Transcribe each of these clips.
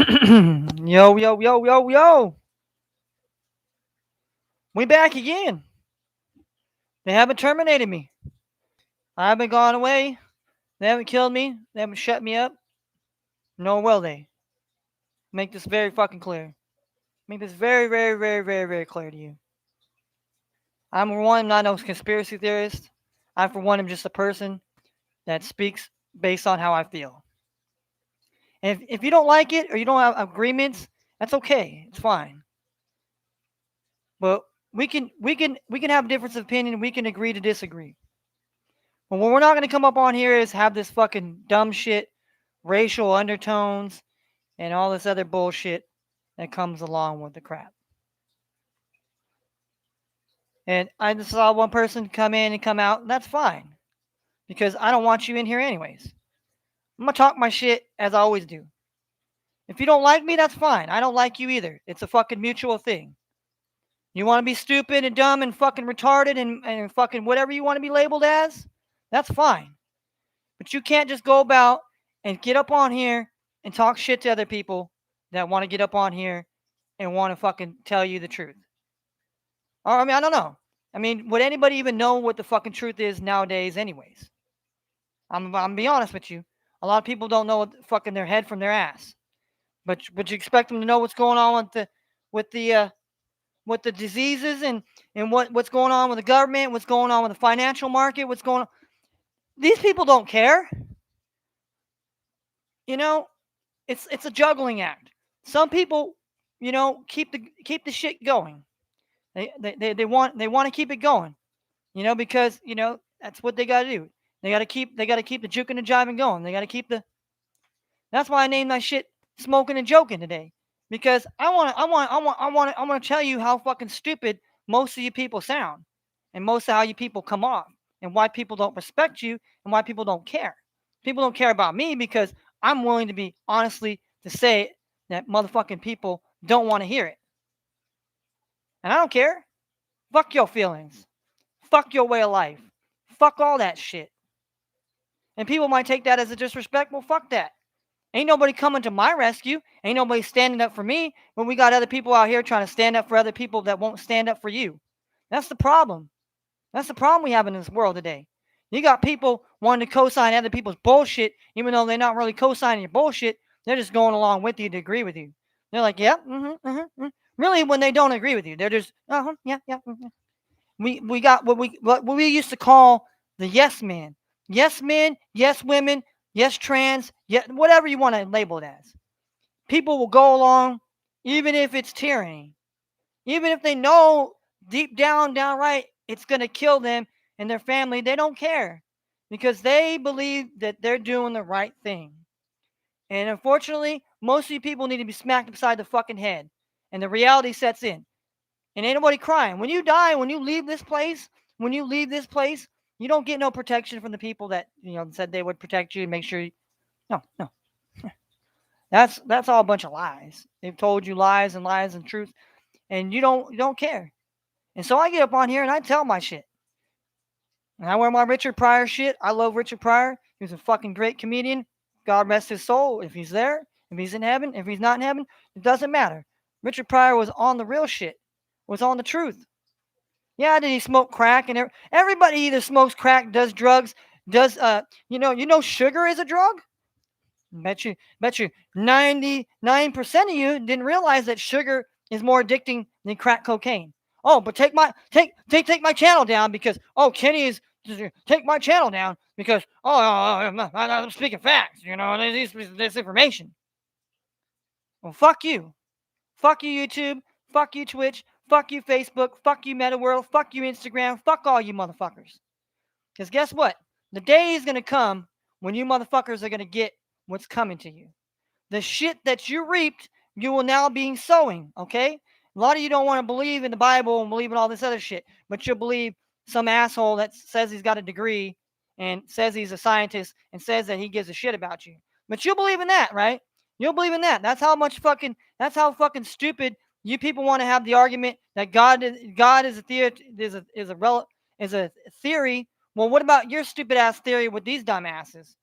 Yo, yo, yo, yo, yo. We back again. They haven't terminated me. I haven't gone away. They haven't killed me. They haven't shut me up. Nor will they. Make this very fucking clear. Make this very, very, very, very, very clear to you. I'm for one not no conspiracy theorist. I for one am just a person that speaks based on how I feel. And if you don't like it or you don't have agreements, that's okay. It's fine. But we can have difference of opinion. We can agree to disagree. But what we're not going to come up on here is have this fucking dumb shit, racial undertones, and all this other bullshit that comes along with the crap. And I just saw one person come in and come out, and that's fine. Because I don't want you in here anyways. I'm going to talk my shit as I always do. If you don't like me, that's fine. I don't like you either. It's a fucking mutual thing. You want to be stupid and dumb and fucking retarded and fucking whatever you want to be labeled as? That's fine. But you can't just go about and get up on here and talk shit to other people that want to get up on here and want to fucking tell you the truth. Or, I mean, I don't know. I mean, would anybody even know what the fucking truth is nowadays, anyways? I'm gonna be honest with you. A lot of people don't know what fucking their head from their ass. But you expect them to know what's going on with the with the diseases and what's going on with the government, what's going on with the financial market, what's going on. These people don't care. You know, it's a juggling act. Some people, keep the shit going. They want to keep it going. Because that's what they got to do. They got to keep the juking and jiving going. They got to keep the. That's why I named my shit "Smoking and Joking" today, because I want to tell you how fucking stupid most of you people sound, and most of how you people come off, and why people don't respect you, and why people don't care. People don't care about me because I'm willing to be honestly to say that motherfucking people don't want to hear it. And I don't care. Fuck your feelings. Fuck your way of life. Fuck all that shit. And people might take that as a disrespect. Well, fuck that. Ain't nobody coming to my rescue. Ain't nobody standing up for me when we got other people out here trying to stand up for other people that won't stand up for you. That's the problem. That's the problem we have in this world today. You got people wanting to co-sign other people's bullshit, even though they're not really co-signing your bullshit. They're just going along with you to agree with you. They're like, yeah, really, when they don't agree with you, they're just, yeah, yeah. We got what we used to call the yes man. Yes men, yes women, yes trans, yeah, whatever you want to label it as. People will go along even if it's tyranny. Even if they know deep down, downright, it's going to kill them and their family, they don't care because they believe that they're doing the right thing. And unfortunately, most of you people need to be smacked upside the fucking head. And the reality sets in. And ain't nobody crying. When you die, when you leave this place, you don't get no protection from the people that said they would protect you and make sure. No, no, that's all a bunch of lies. They've told you lies and lies and truth, and you don't care. And so I get up on here and I tell my shit. And I wear my Richard Pryor shit. I love Richard Pryor. He was a fucking great comedian. God rest his soul. If he's there, if he's in heaven, if he's not in heaven, it doesn't matter. Richard Pryor was on the real shit. Was on the truth. Yeah, did he smoke crack? And everybody either smokes crack, does drugs, does sugar is a drug. Bet you 99% of you didn't realize that sugar is more addicting than crack cocaine. Oh, but take my channel down because Kenny is take my channel down because I'm speaking facts. This information. Well, fuck you YouTube, fuck you Twitch, fuck you Facebook, fuck you Meta World, fuck you Instagram, fuck all you motherfuckers. Because guess what? The day is gonna come when you motherfuckers are gonna get what's coming to you. The shit that you reaped, you will now be sowing, okay? A lot of you don't want to believe in the Bible and believe in all this other shit, but you'll believe some asshole that says he's got a degree and says he's a scientist and says that he gives a shit about you. But you'll believe in that, right? You'll believe in that. That's how fucking stupid you people want to have the argument that God is a theory is a theory. Well, what about your stupid ass theory with these dumbasses?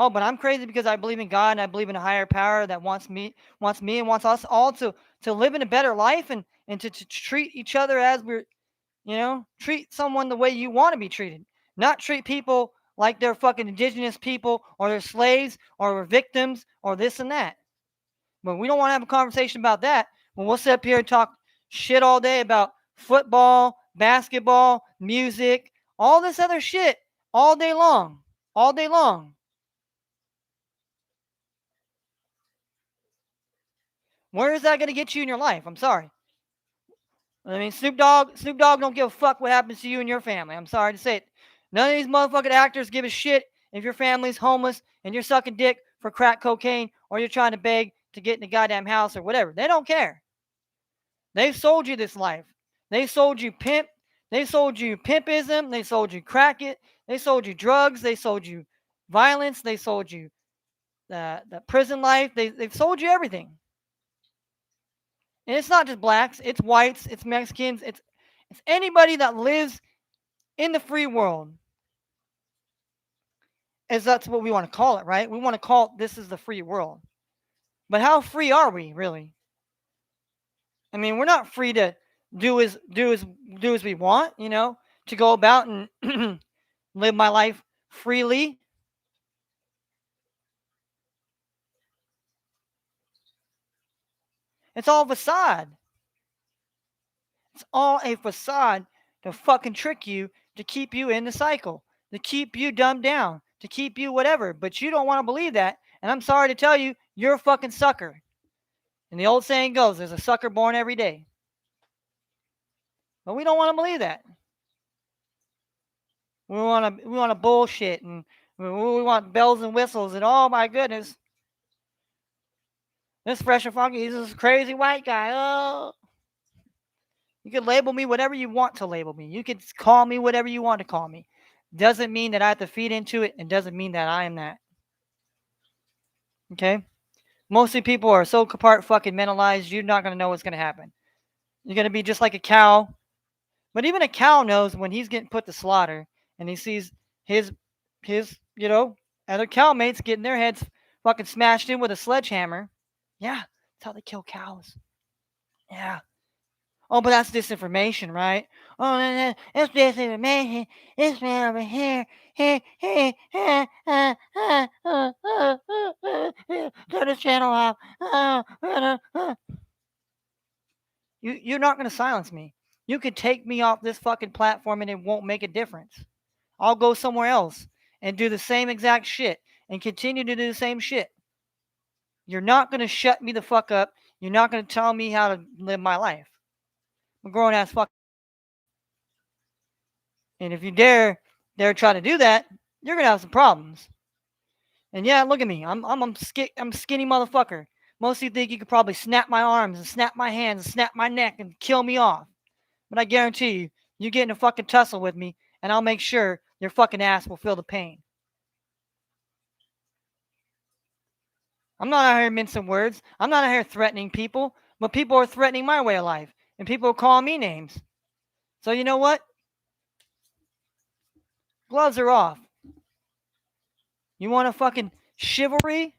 Oh, but I'm crazy because I believe in God and I believe in a higher power that wants me and wants us all to live in a better life and to treat each other as we're, treat someone the way you want to be treated. Not treat people like they're fucking indigenous people or they're slaves or we're victims or this and that. But we don't want to have a conversation about that when we'll sit up here and talk shit all day about football, basketball, music, all this other shit all day long. All day long. Where is that going to get you in your life? I'm sorry. I mean, Snoop Dogg don't give a fuck what happens to you and your family. I'm sorry to say it. None of these motherfucking actors give a shit if your family's homeless and you're sucking dick for crack cocaine or you're trying to beg to get in the goddamn house or whatever. They don't care. They've sold you this life. They sold you pimp. They sold you pimpism. They sold you crack it. They sold you drugs. They sold you violence. They sold you the prison life. They've sold you everything. And it's not just blacks, it's whites, it's Mexicans, it's anybody that lives in the free world. As that's what we want to call it, right? We want to call it this is the free world. But how free are we really? I mean, we're not free to do as we want, to go about and live my life freely. It's all facade. It's all a facade to fucking trick you, to keep you in the cycle, to keep you dumbed down, to keep you whatever. But you don't want to believe that. And I'm sorry to tell you, you're a fucking sucker. And the old saying goes, there's a sucker born every day. But we don't want to believe that. We want to bullshit and we want bells and whistles and oh my goodness, this fresh and funky, he's this crazy white guy. Oh, you can label me whatever you want to label me. You can call me whatever you want to call me. Doesn't mean that I have to feed into it and doesn't mean that I am that. Okay? Mostly people are so part fucking mentalized, you're not going to know what's going to happen. You're going to be just like a cow. But even a cow knows when he's getting put to slaughter and he sees his, other cow mates getting their heads fucking smashed in with a sledgehammer. Yeah, that's how they kill cows. Yeah. Oh, but that's disinformation, right? Oh, it's disinformation. This man over here, turn this channel off. You're not going to silence me. You could take me off this fucking platform and it won't make a difference. I'll go somewhere else and do the same exact shit and continue to do the same shit. You're not going to shut me the fuck up. You're not going to tell me how to live my life. I'm a grown ass fuck. And if you dare try to do that, you're gonna have some problems. And yeah, look at me. I'm skinny motherfucker. Most of you think you could probably snap my arms and snap my hands and snap my neck and kill me off. But I guarantee you, you get in a fucking tussle with me, and I'll make sure your fucking ass will feel the pain. I'm not out here mincing words. I'm not out here threatening people, but people are threatening my way of life, and people are calling me names. So you know what? Gloves are off. You want a fucking chivalry?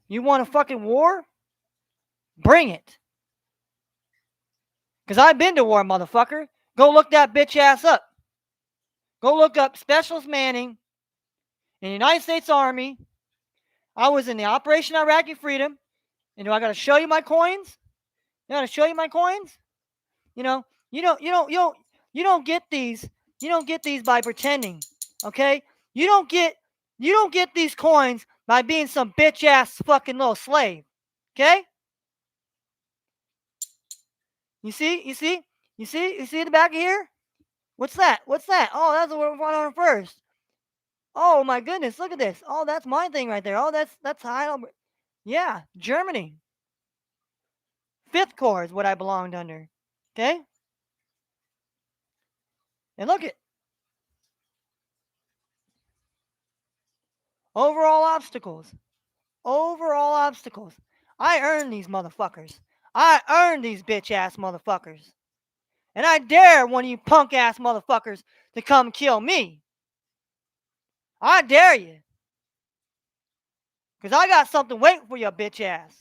You want a fucking war? Bring it. Because I've been to war, motherfucker. Go look that bitch ass up. Go look up Specialist Manning in the United States Army. I was in the Operation Iraqi Freedom. And do I got to show you my coins? You got to show you my coins? You know, you don't get these. You don't get these by pretending. Okay? You don't get these coins by being some bitch ass fucking little slave. Okay? You see? You see? You see? You see the back of here? What's that? What's that? Oh, that's what we're on first. Oh my goodness, look at this. Oh, that's my thing right there. Oh, that's Heidelberg. Yeah, Germany. Fifth Corps is what I belonged under. Okay? And look at overall obstacles. Overall obstacles. I earned these motherfuckers. I earned these bitch ass motherfuckers. And I dare one of you punk ass motherfuckers to come kill me. I dare you. Because I got something waiting for your bitch ass.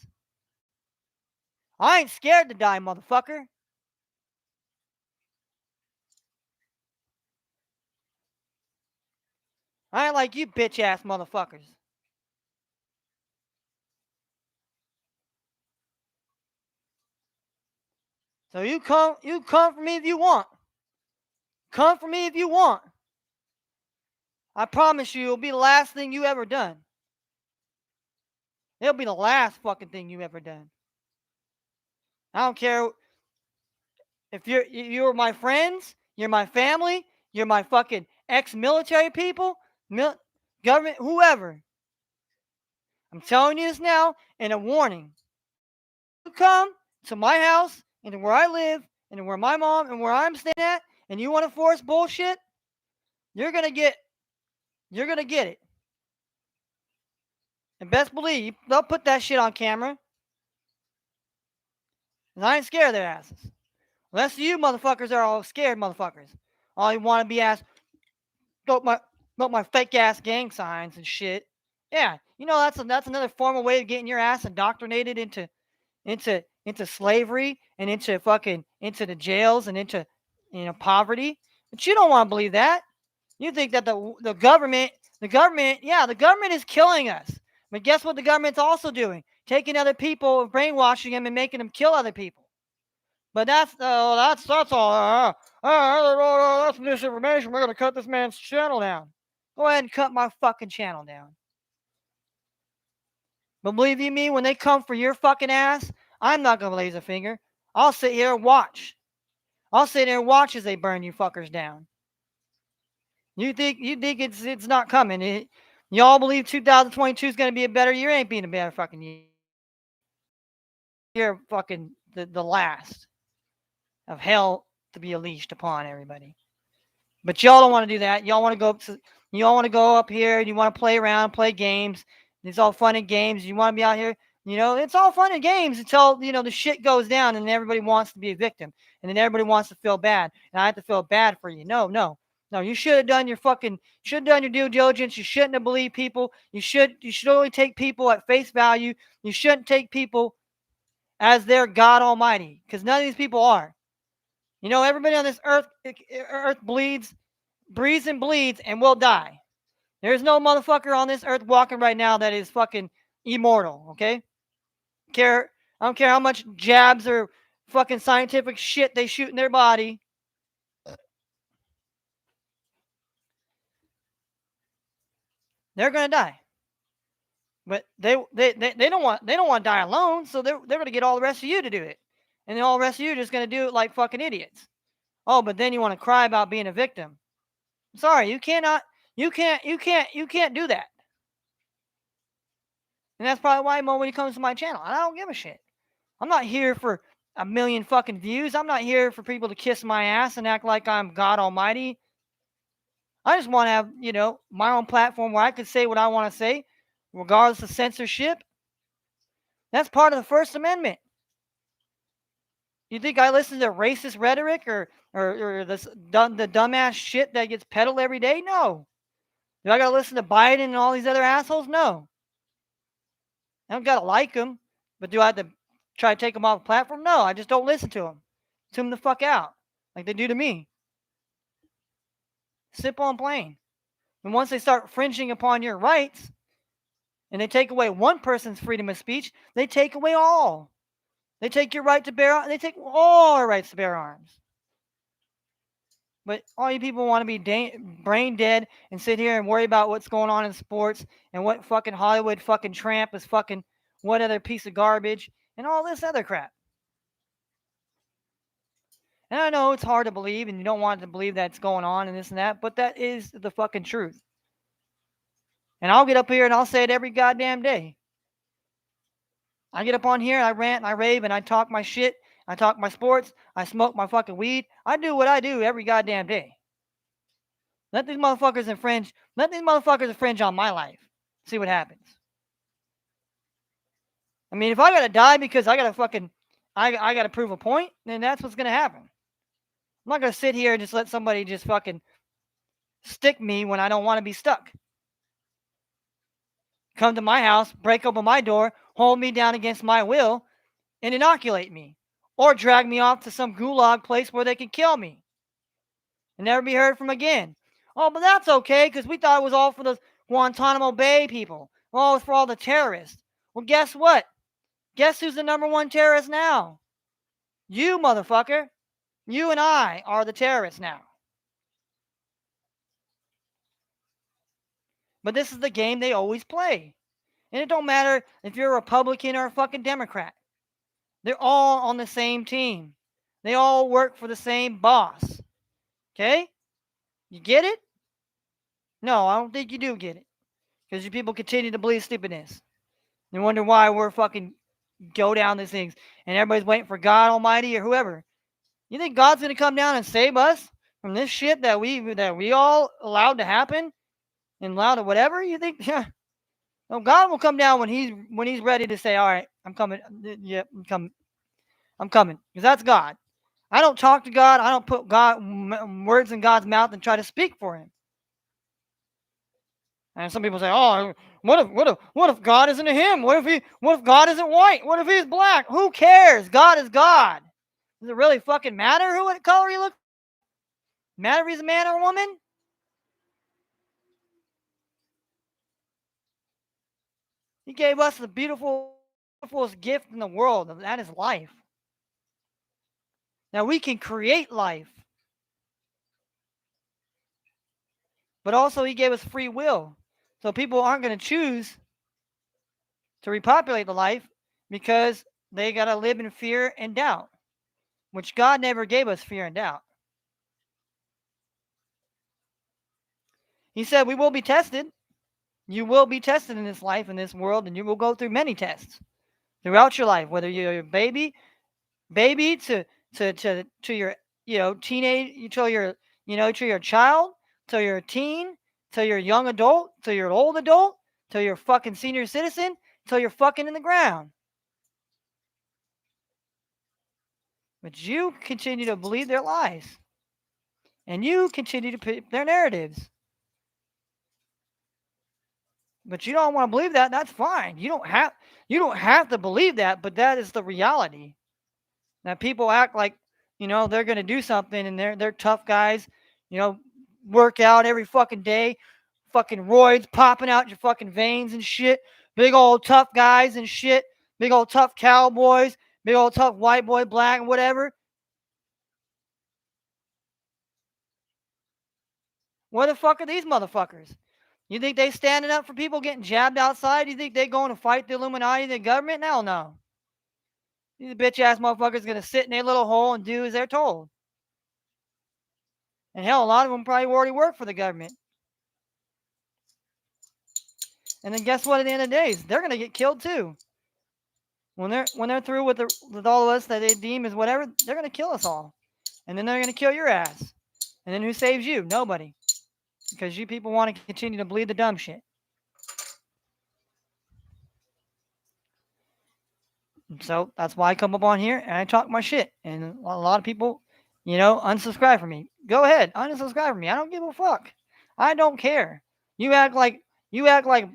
I ain't scared to die, motherfucker. I ain't like you bitch ass motherfuckers. So you come for me if you want. Come for me if you want. I promise you it'll be the last thing you ever done. It'll be the last fucking thing you ever done. I don't care if you're my friends, you're my family, you're my fucking ex-military people, government, whoever. I'm telling you this now and a warning. You come to my house and where I live and where my mom and where I'm staying at and you want to force bullshit, you're gonna get it. And best believe they'll put that shit on camera. And I ain't scared of their asses. Unless you motherfuckers are all scared motherfuckers. All you want to be asked, don't my fake ass gang signs and shit. Yeah, that's another formal way of getting your ass indoctrinated into slavery and into the jails and into poverty. But you don't want to believe that. You think that the government is killing us. But guess what the government's also doing? Taking other people, brainwashing them, and making them kill other people. But that's all. That's misinformation. We're gonna cut this man's channel down. Go ahead and cut my fucking channel down. But believe you me, when they come for your fucking ass, I'm not gonna raise a finger. I'll sit here and watch. I'll sit here and watch as they burn you fuckers down. You think it's not coming? Y'all believe 2022 is gonna be a better year? Ain't being a better fucking year. You're fucking the last of hell to be unleashed upon everybody. But y'all don't want to do that. Y'all want to go up here and you want to play around, play games. It's all fun and games. You want to be out here, it's all fun and games until, the shit goes down and everybody wants to be a victim. And then everybody wants to feel bad. And I have to feel bad for you. No, no. No, you should have done your due diligence. You shouldn't have believed people. You should only take people at face value. You shouldn't take people as their God Almighty, because none of these people are. Everybody on this earth breathes and bleeds and will die. There's no motherfucker on this earth walking right now that is fucking immortal, okay? I don't care how much jabs or fucking scientific shit they shoot in their body. They're gonna die. But they don't want to die alone, so they're gonna get all the rest of you to do it. And then all the rest of you are just gonna do it like fucking idiots. Oh, but then you want to cry about being a victim. Sorry, you can't do that. And that's probably why when it comes to my channel, I don't give a shit. I'm not here for a million fucking views. I'm not here for people to kiss my ass and act like I'm God Almighty. I just want to have, my own platform where I can say what I want to say, regardless of censorship. That's part of the First Amendment. You think I listen to racist rhetoric or the dumbass shit that gets peddled every day? No. Do I got to listen to Biden and all these other assholes? No. I don't got to like them, but do I have to try to take them off the platform? No, I just don't listen to them. Tune them the fuck out, like they do to me. Simple and plain. And once they start infringing upon your rights, and they take away one person's freedom of speech, they take away all. They take your right to bear arms. They take all our rights to bear arms. But all you people want to be brain dead and sit here and worry about what's going on in sports and what fucking Hollywood fucking tramp is fucking what other piece of garbage and all this other crap. And I know it's hard to believe and you don't want to believe that's going on and this and that, but that is the fucking truth. And I'll get up here and I'll say it every goddamn day. I get up on here and I rant and I rave and I talk my shit. I talk my sports. I smoke my fucking weed. I do what I do every goddamn day. Let these motherfuckers infringe on my life. See what happens. I mean, if I gotta die because I gotta prove a point, then that's what's gonna happen. I'm not gonna sit here and just let somebody just fucking stick me when I don't want to be stuck. come to my house, break open my door, hold me down against my will, and inoculate me, or drag me off to some gulag place where they can kill me and never be heard from again. Oh, but that's okay because we thought it was all for the Guantanamo Bay people. Oh, it's for all the terrorists. Well, guess what? Guess who's the number one terrorist now? You, motherfucker. You and I are the terrorists now. But this is the game they always play. And it don't matter if you're a Republican or a fucking Democrat. They're all on the same team. They all work for the same boss. Okay? You get it? No, I don't think you do get it. Because you people continue to believe stupidness. You wonder why we're fucking go down these things. And everybody's waiting for God Almighty or whoever. You think God's gonna come down and save us from this shit that we all allowed to happen and allowed to whatever? You think yeah. No, God will come down when he's ready to say, all right, I'm coming. Yeah, I'm coming. I'm coming. Because that's God. I don't talk to God. I don't put words in God's mouth and try to speak for him. And some people say, "Oh, what if God isn't a him? What if God isn't white? What if he's black? Who cares? God is God. Does it really fucking matter what color he looks? Matter if he's a man or a woman? He gave us the beautifulest gift in the world, and that is life. Now we can create life, but also he gave us free will. So people aren't going to choose to repopulate the life because they got to live in fear and doubt, which God never gave us fear and doubt. He said we will be tested. You will be tested in this life, in this world, and you will go through many tests throughout your life, whether you're a baby to your teenage to your child, to your teen, to your young adult, to your old adult, to your fucking senior citizen, till you're fucking in the ground. But you continue to believe their lies. And you continue to put their narratives. But you don't want to believe that, that's fine. You don't have to believe that, but that is the reality. Now people act like, they're gonna do something and they're tough guys, you know, work out every fucking day, fucking roids popping out your fucking veins and shit, big old tough guys and shit, big old tough cowboys, big old tough white boy, black, whatever. Where the fuck are these motherfuckers? You think they standing up for people getting jabbed outside? You think they going to fight the Illuminati, the government? Hell no. These bitch ass motherfuckers gonna sit in their little hole and do as they're told. And hell, a lot of them probably already work for the government. And then guess what? At the end of the day, they're gonna get killed too. When they're through with all of us that they deem as whatever, they're gonna kill us all. And then they're gonna kill your ass. And then who saves you? Nobody. Because you people want to continue to believe the dumb shit. So that's why I come up on here and I talk my shit. And a lot of people, unsubscribe from me. Go ahead, unsubscribe from me. I don't give a fuck. I don't care. You act like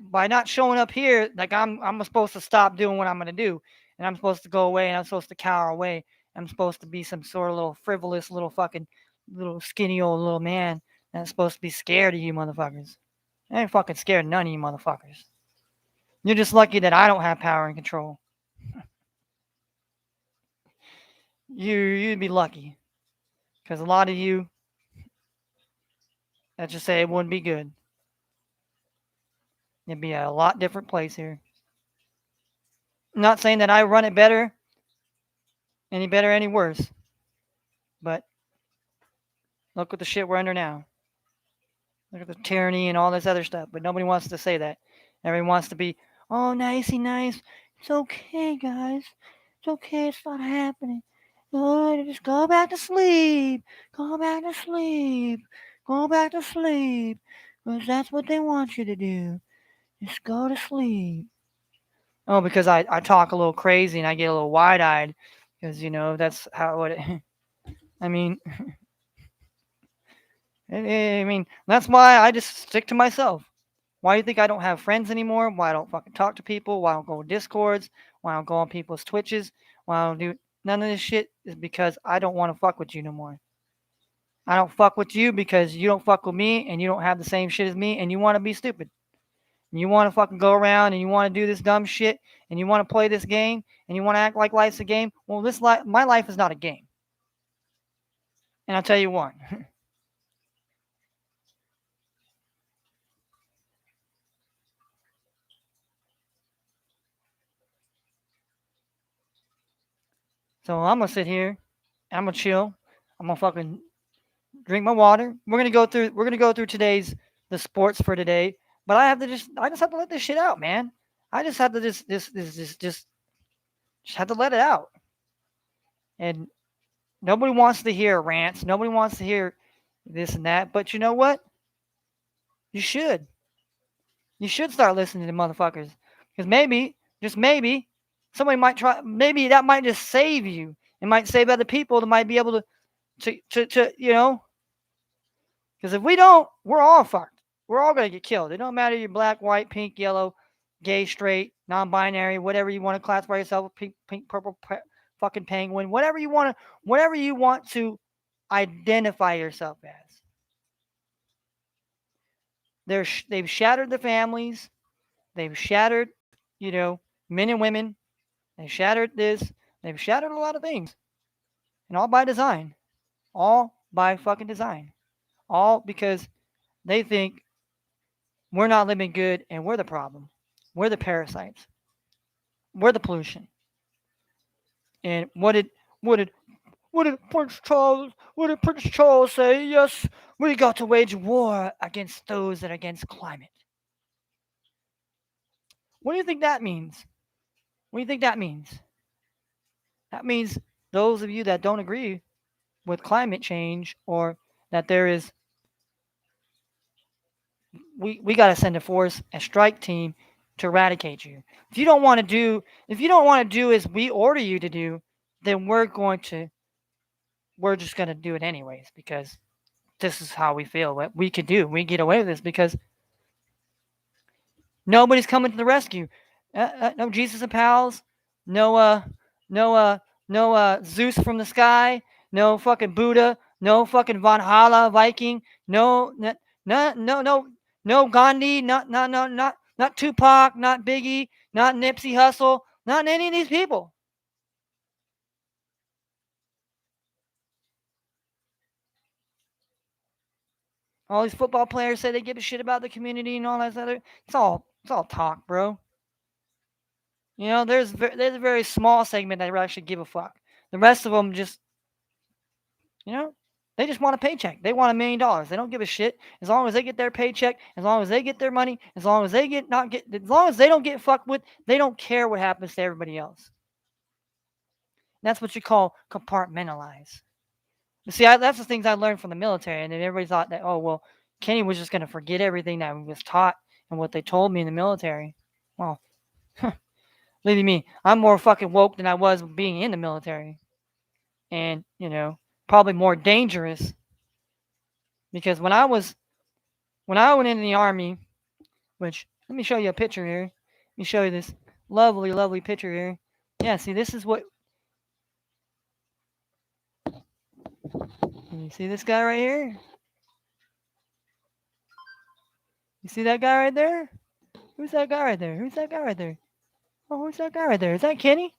by not showing up here, like I'm supposed to stop doing what I'm gonna do, and I'm supposed to go away, and I'm supposed to cower away. I'm supposed to be some sort of little frivolous, little fucking, little skinny old little man that's supposed to be scared of you motherfuckers. I ain't fucking scared of none of you motherfuckers. You're just lucky that I don't have power and control. You'd be lucky, because a lot of you, let's just say, it wouldn't be good. It'd be a lot different place here. I'm not saying that I run it better, any worse, but look at the shit we're under now. Look at the tyranny and all this other stuff, but nobody wants to say that. Everyone wants to be, oh, nicey nice. It's okay, guys. It's okay. It's not happening. Oh, just go back to sleep. Go back to sleep. Go back to sleep. Because that's what they want you to do. Just go to sleep. Oh, because I talk a little crazy and I get a little wide-eyed. Because, that's how it... I mean... I mean, that's why I just stick to myself. Why do you think I don't have friends anymore? Why I don't fucking talk to people? Why I don't go on Discords? Why I don't go on people's Twitches? Why I don't do none of this shit is because I don't want to fuck with you no more. I don't fuck with you because you don't fuck with me and you don't have the same shit as me and you want to be stupid. And you want to fucking go around and you want to do this dumb shit and you want to play this game and you want to act like life's a game. Well, my life is not a game. And I'll tell you what. So I'm gonna sit here. I'm gonna chill. I'm gonna fucking drink my water. We're gonna go through today's the sports for today. But I just have to let this shit out, man. I just have to just have to let it out. And nobody wants to hear rants. Nobody wants to hear this and that. But you know what? You should. You should start listening to motherfuckers. Because maybe, just maybe, somebody might try. Maybe that might just save you. It might save other people that might be able to you know. Because if we don't, we're all fucked. We're all gonna get killed. It don't matter if you're black, white, pink, yellow, gay, straight, non-binary, whatever you want to classify yourself, pink, purple, fucking penguin, whatever you want to identify yourself as. They've shattered the families. They've shattered, you know, men and women. They've shattered this. They've shattered a lot of things, and all by design. All by fucking design. All because they think we're not living good and we're the problem. We're the parasites. We're the pollution. And what did what did Prince Charles say? Yes, we got to wage war against those that are against climate. What do you think that means? What do you think that means? That means those of you that don't agree with climate change or that there is we got to send a force, a strike team to eradicate you. If you don't want to do as we order you to do, then we're just going to do it anyways because this is how we feel. What we could do, we get away with this because nobody's coming to the rescue. No Jesus and pals, no no Zeus from the sky, no fucking Buddha, no fucking Valhalla Viking, no Gandhi, not Tupac, not Biggie, not Nipsey Hussle, not any of these people. All these football players say they give a shit about the community and all that other. It's all talk, bro. You know, there's a very small segment that actually give a fuck. The rest of them just, you know, they just want a paycheck. They want $1 million. They don't give a shit as long as they get their paycheck, as long as they get their money, as long as as long as they don't get fucked with. They don't care what happens to everybody else. And that's what you call compartmentalize. You see, that's the things I learned from the military, and then everybody thought that, oh well, Kenny was just gonna forget everything that was taught and what they told me in the military. Well, believe me, I'm more fucking woke than I was being in the military. And, you know, probably more dangerous because when I went in the army, which let me show you a picture here. Let me show you this lovely, lovely picture here. Yeah, see this is what you see this guy right here? You see that guy right there? Who's that guy right there? Who's that guy right there? Oh, who's that guy right there? Is that Kenny?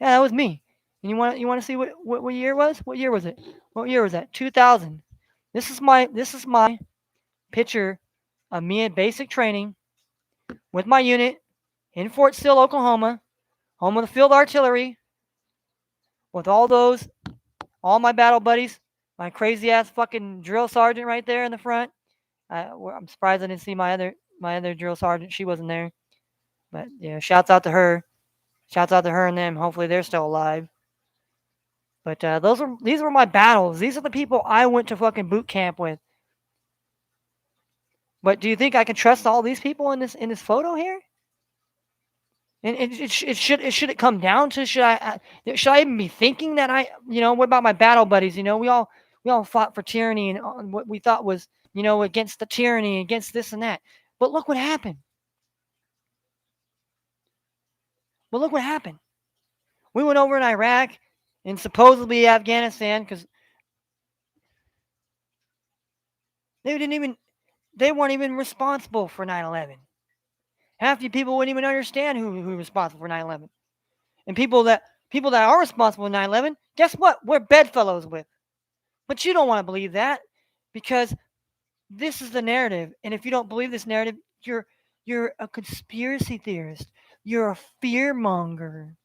Yeah, that was me. And you want to see what year it was? What year was it? What year was that? 2000. This is my picture of me at basic training with my unit in Fort Sill, Oklahoma, home of the field artillery, with all my battle buddies, my crazy ass fucking drill sergeant right there in the front. I'm surprised I didn't see my other drill sergeant. She wasn't there, but yeah, shouts out to her. Shouts out to her and them. Hopefully they're still alive. But these were my battles. These are the people I went to fucking boot camp with. But do you think I can trust all these people in this photo here? And should it come down to should I even be thinking that what about my battle buddies? You know, we all fought for tyranny and what we thought was against the tyranny, against this and that. But look what happened. But look what happened. We went over in Iraq and supposedly Afghanistan because they didn't even they weren't even responsible for 9/11. Half the people wouldn't even understand who was responsible for 9/11. And people that are responsible for 9/11, guess what? We're bedfellows with. But you don't want to believe that because this is the narrative. And if you don't believe this narrative, you're a conspiracy theorist. You're a fear monger.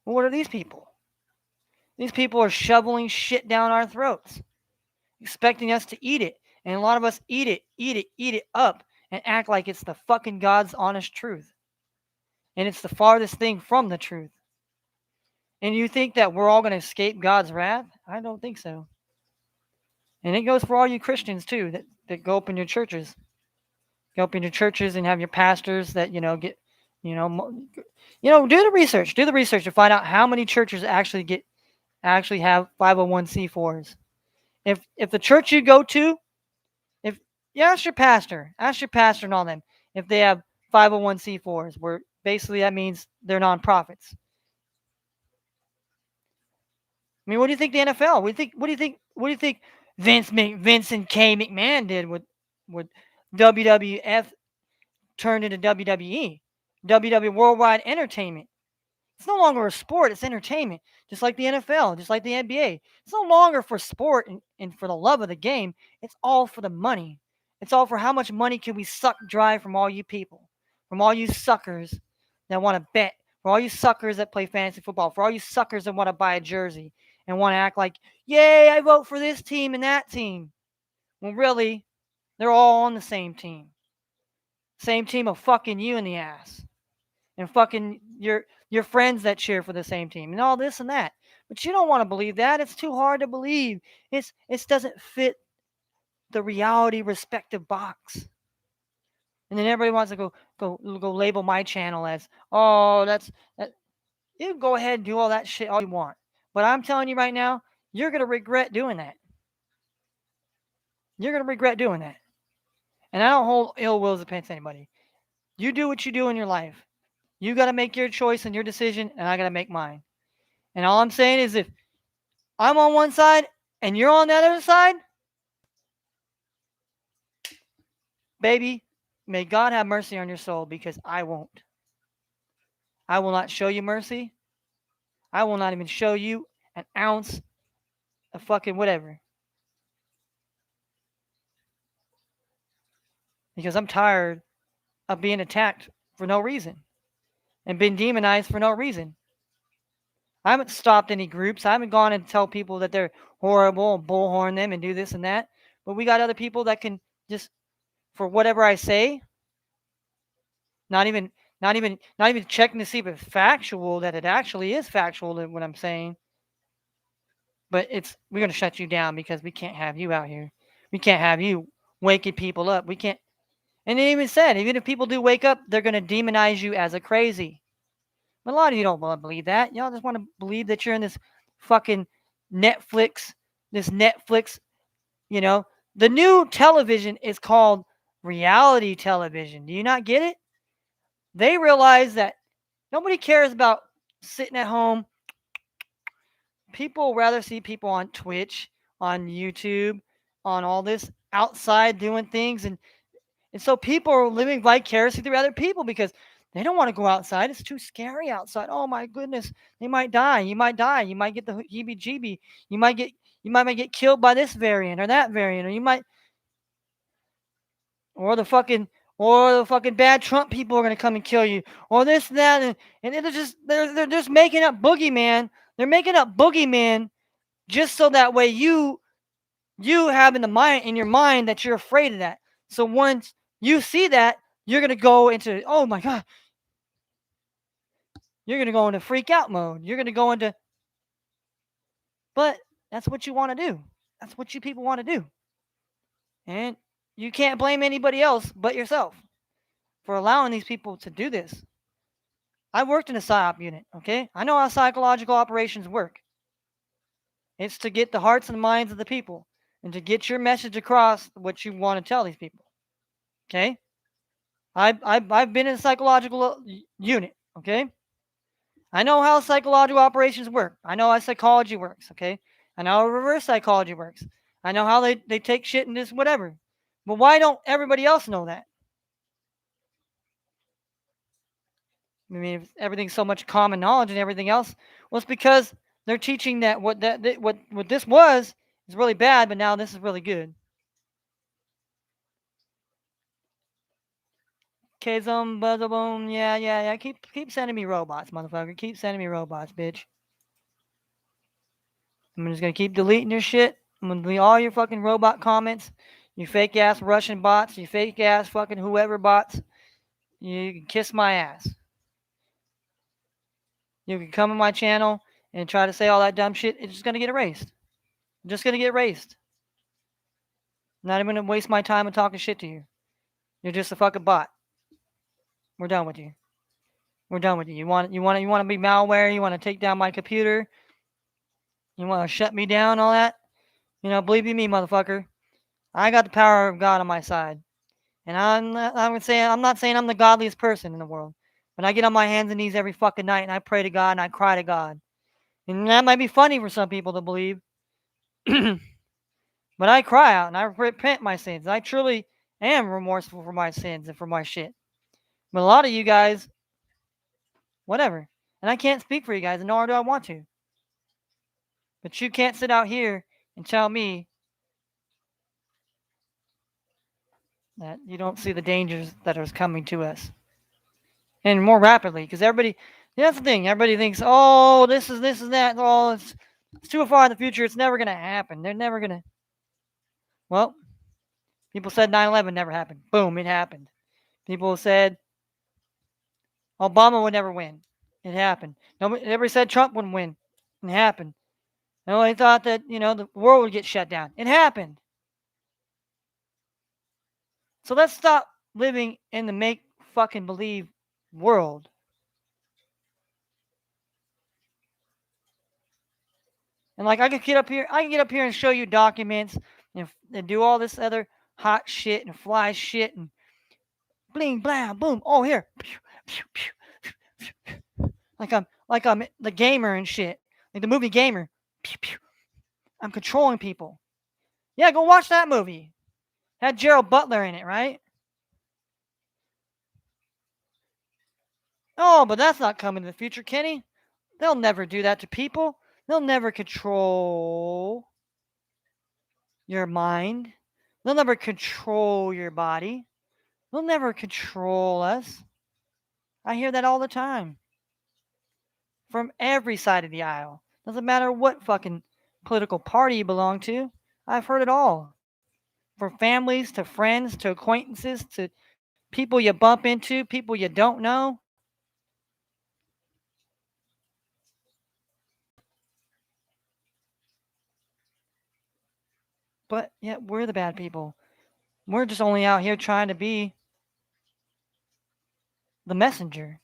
Well, what are these people? These people are shoveling shit down our throats, expecting us to eat it. And a lot of us eat it up, and act like it's the fucking God's honest truth. And it's the farthest thing from the truth. And you think that we're all going to escape God's wrath? I don't think so. And it goes for all you Christians too that go up in your churches. Go up in your churches and have your pastors that, get, you know, do the research. Do the research to find out how many churches actually have 501c4s. If the church you go to, if you ask your pastor and all them if they have 501c4s, where basically that means they're nonprofits. I mean, what do you think the NFL? What do you think Vincent K. McMahon did with WWF turned into WWE, WWE Worldwide Entertainment? It's no longer a sport; it's entertainment. Just like the NFL, just like the NBA. It's no longer for sport and for the love of the game. It's all for the money. It's all for how much money can we suck dry from all you people, from all you suckers that want to bet, for all you suckers that play fantasy football, for all you suckers that want to buy a jersey and want to act like, yay, I vote for this team and that team. Well, really, they're all on the same team. Same team of fucking you in the ass. And fucking your friends that cheer for the same team and all this and that. But you don't want to believe that. It's too hard to believe. It doesn't fit the reality respective box. And then everybody wants to go label my channel as, oh, that. You can go ahead and do all that shit all you want. But I'm telling you right now, you're gonna regret doing that. You're gonna regret doing that. And I don't hold ill wills against anybody. You do what you do in your life. You got to make your choice and your decision, and I got to make mine. And all I'm saying is if I'm on one side and you're on the other side, baby, may God have mercy on your soul because I won't. I will not show you mercy. I will not even show you an ounce of fucking whatever. Because I'm tired of being attacked for no reason and being demonized for no reason. I haven't stopped any groups. I haven't gone and tell people that they're horrible and bullhorn them and do this and that. But we got other people that can just, for whatever I say, not even checking to see if it's factual, that it actually is factual what I'm saying. But we're gonna shut you down because we can't have you out here. We can't have you waking people up. We can't. And they even said, even if people do wake up, they're gonna demonize you as a crazy. But a lot of you don't want to believe that. Y'all just want to believe that you're in this fucking Netflix, this Netflix. You know, the new television is called reality television. Do you not get it? They realize that nobody cares about sitting at home. People rather see people on Twitch, on YouTube, on all this outside doing things. And so people are living vicariously through other people because they don't want to go outside. It's too scary outside. Oh my goodness. They might die. You might die. You might get the heebie jeebie. You might get killed by this variant or that variant. Or you might or the fucking bad Trump people are gonna come and kill you, or this and that, and they're just making up boogeyman. They're making up boogeyman just so that way you have in your mind that you're afraid of that. So once you see that, you're gonna go into, oh my god, you're gonna go into freak out mode. You're gonna go into, but that's what you want to do. That's what you people want to do, and you can't blame anybody else but yourself for allowing these people to do this. I worked in a PSYOP unit, okay? I know how psychological operations work. It's to get the hearts and minds of the people. and to get your message across what you want to tell these people. Okay? I've been in a psychological unit. Okay? I know how psychological operations work. I know how psychology works. Okay? I know how reverse psychology works. I know how they take shit and this whatever. But why don't everybody else know that? I mean, if everything's so much common knowledge and everything else, well, it's because they're teaching that what this was is really bad, but now this is really good. Okay, buzzer boom, yeah. Keep sending me robots, motherfucker. Keep sending me robots, bitch. I'm just gonna keep deleting your shit. I'm gonna delete all your fucking robot comments, you fake ass Russian bots, you fake ass fucking whoever bots. You can kiss my ass. You can come on my channel and try to say all that dumb shit. It's just gonna get erased. Just gonna get erased. I'm not even gonna waste my time and talking shit to you. You're just a fucking bot. We're done with you. We're done with you. You want to be malware. You want to take down my computer. You want to shut me down. All that. Believe you me, motherfucker. I got the power of God on my side, and I'm not saying I'm the godliest person in the world, but I get on my hands and knees every fucking night and I pray to God and I cry to God. And that might be funny for some people to believe, but I cry out and I repent my sins. I truly am remorseful for my sins and for my shit. But a lot of you guys, whatever. And I can't speak for you guys, and nor do I want to. But you can't sit out here and tell me that you don't see the dangers that are coming to us. And more rapidly, because that's the thing, everybody thinks, oh, this is that, oh, it's too far in the future, it's never going to happen. They're never going to. Well, people said 9/11 never happened. Boom, it happened. People said Obama would never win. It happened. Everybody said Trump wouldn't win. It happened. Nobody thought that, the world would get shut down. It happened. So let's stop living in the make fucking believe world. And like I can get up here and show you documents and do all this other hot shit and fly shit and bling blam boom. Oh here, like I'm the gamer and shit, like the movie Gamer. I'm controlling people. Yeah, go watch that movie. Had Gerald Butler in it, right? Oh, but that's not coming in the future, Kenny. They'll never do that to people. They'll never control your mind. They'll never control your body. They'll never control us. I hear that all the time from every side of the aisle. Doesn't matter what fucking political party you belong to. I've heard it all. From families to friends to acquaintances to people you bump into, people you don't know. But yet we're the bad people. We're just only out here trying to be the messenger.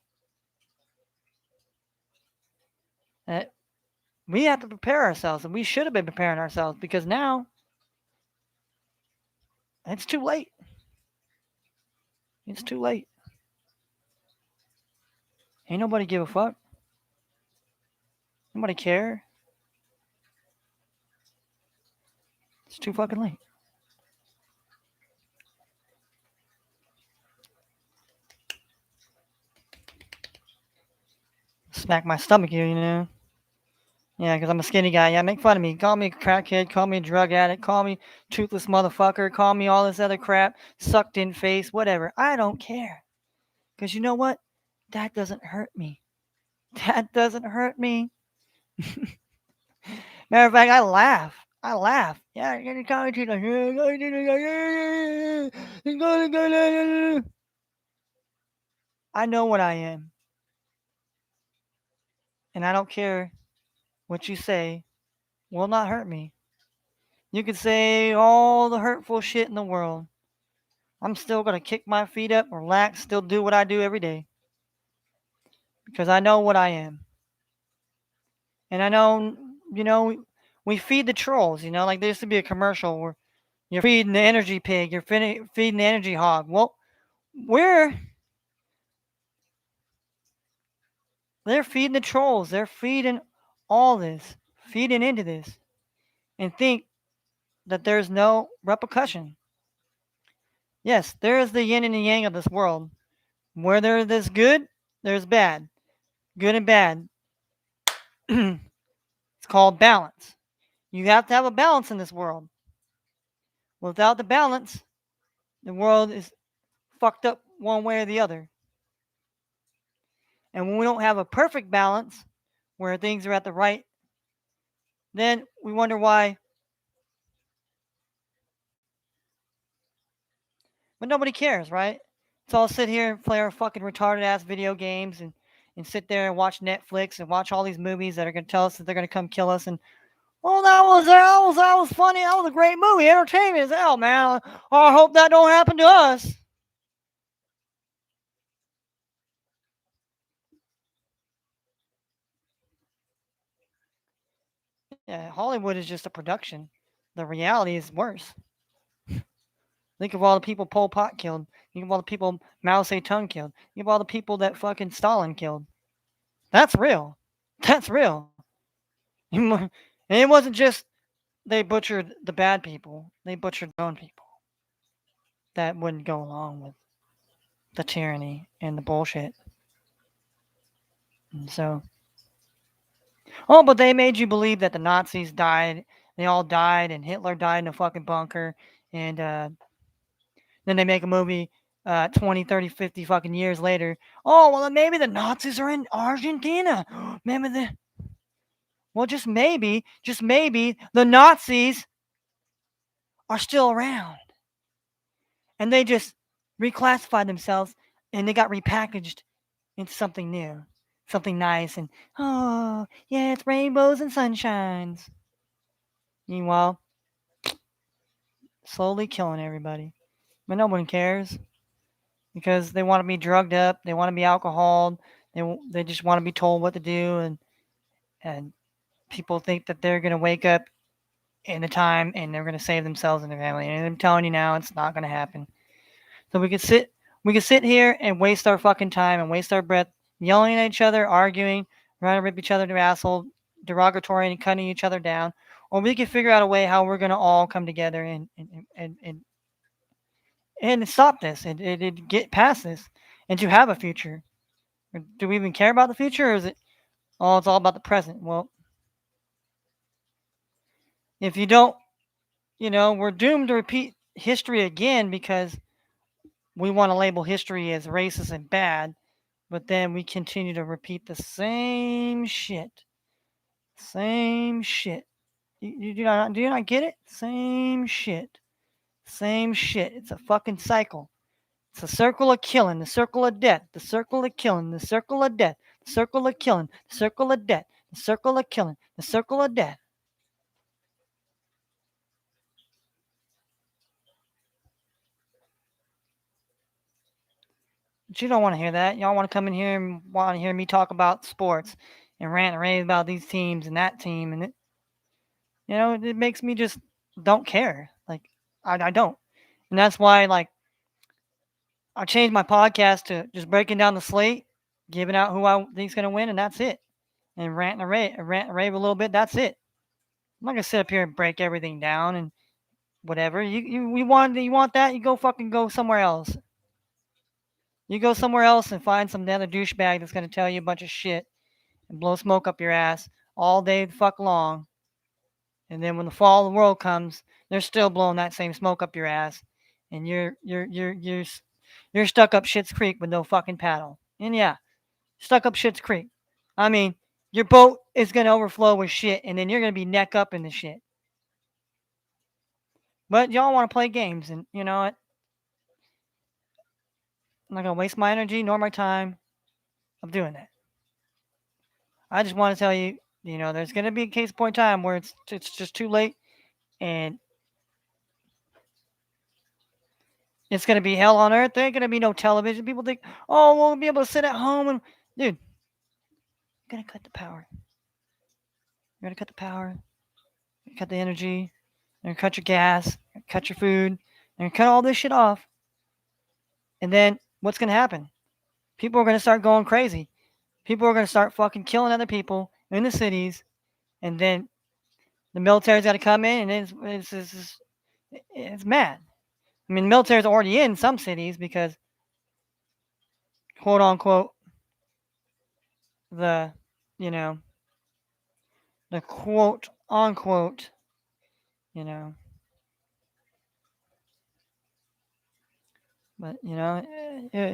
Uh, we have to prepare ourselves, and we should have been preparing ourselves because now it's too late. It's too late. Ain't nobody give a fuck. Nobody care. It's too fucking late. Smack my stomach here. Yeah, because I'm a skinny guy. Yeah, make fun of me. Call me a crackhead. Call me a drug addict. Call me toothless motherfucker. Call me all this other crap. Sucked in face. Whatever. I don't care. Because you know what? That doesn't hurt me. That doesn't hurt me. Matter of fact, I laugh. I laugh. Yeah, you're gonna call me toothless. I know what I am. And I don't care what you say will not hurt me. You can say all the hurtful shit in the world. I'm still going to kick my feet up, relax, still do what I do every day. Because I know what I am. And I know, we feed the trolls. Like there used to be a commercial where you're feeding the energy pig, you're feeding the energy hog. Well, we're they're feeding the trolls. They're feeding all this, feeding into this, and think that there's no repercussion. Yes, there is the yin and the yang of this world. Where there is good, there's bad. Good and bad. It's called balance. You have to have a balance in this world. Without the balance, the world is fucked up one way or the other. And when we don't have a perfect balance where things are at the right, then we wonder why. But nobody cares, right? So I'll sit here and play our fucking retarded ass video games and sit there and watch Netflix and watch all these movies that are going to tell us that they're going to come kill us. And oh, that was funny. That was a great movie, entertainment as hell, man. Oh, I hope that don't happen to us. Yeah, Hollywood is just a production. The reality is worse. Think of all the people Pol Pot killed. Think of all the people Mao Zedong killed. Think of all the people that fucking Stalin killed. That's real. That's real. And it wasn't just they butchered the bad people. They butchered their own people that wouldn't go along with the tyranny and the bullshit. And so, oh, but they made you believe that the Nazis died. They all died, and Hitler died in a fucking bunker. And then they make a movie 20, 30, 50 fucking years later. Oh, well, then maybe the Nazis are in Argentina. Maybe the. Well, just maybe, the Nazis are still around. And they just reclassified themselves and they got repackaged into something new, something nice. And, oh, yeah, it's rainbows and sunshines. Meanwhile, slowly killing everybody. But no one cares because they want to be drugged up, they want to be alcoholed, they just want to be told what to do, and people think that they're gonna wake up in a time and they're gonna save themselves and their family. And I'm telling you now, it's not gonna happen. So we could sit here and waste our fucking time and waste our breath yelling at each other, arguing, trying to rip each other to asshole, derogatory and cutting each other down, or we could figure out a way how we're gonna all come together and stop this and get past this and to have a future. Or do we even care about the future, or is it it's all about the present? Well, if you don't, we're doomed to repeat history again because we want to label history as racist and bad, but then we continue to repeat the same shit. Same shit. Do you not get it? Same shit. Same shit. It's a fucking cycle. It's a circle of killing, the circle of death, the circle of killing, the circle of death, the circle of killing, the circle of death, the circle of killing, the circle of death. But you don't want to hear that. Y'all want to come in here and want to hear me talk about sports and rant and rave about these teams and that team, and it makes me just don't care. Like I don't, and that's why I changed my podcast to just breaking down the slate, giving out who I think's gonna win, and that's it. And rant and rave a little bit. That's it. I'm not gonna sit up here and break everything down and whatever. You want that? You go somewhere else. You go somewhere else and find some other douchebag that's gonna tell you a bunch of shit and blow smoke up your ass all day the fuck long. And then when the fall of the world comes, they're still blowing that same smoke up your ass, and you're stuck up Shit's Creek with no fucking paddle. And yeah, stuck up Shit's Creek. I mean, your boat is gonna overflow with shit, and then you're gonna be neck up in the shit. But y'all want to play games, and you know what? I'm not gonna waste my energy nor my time of doing that. I just want to tell you, there's gonna be a case point time where it's just too late, and it's gonna be hell on earth. There ain't gonna be no television. People think, oh, we'll be able to sit at home and, dude, you're gonna cut the power. You're gonna cut the power. cut the energy, they're gonna cut your gas, cut your food, they're gonna cut all this shit off. And then what's gonna happen? People are gonna start going crazy. People are gonna start fucking killing other people in the cities, and then the military's got to come in, and it's mad. I mean, the military's already in some cities because quote unquote the you know the quote unquote you know but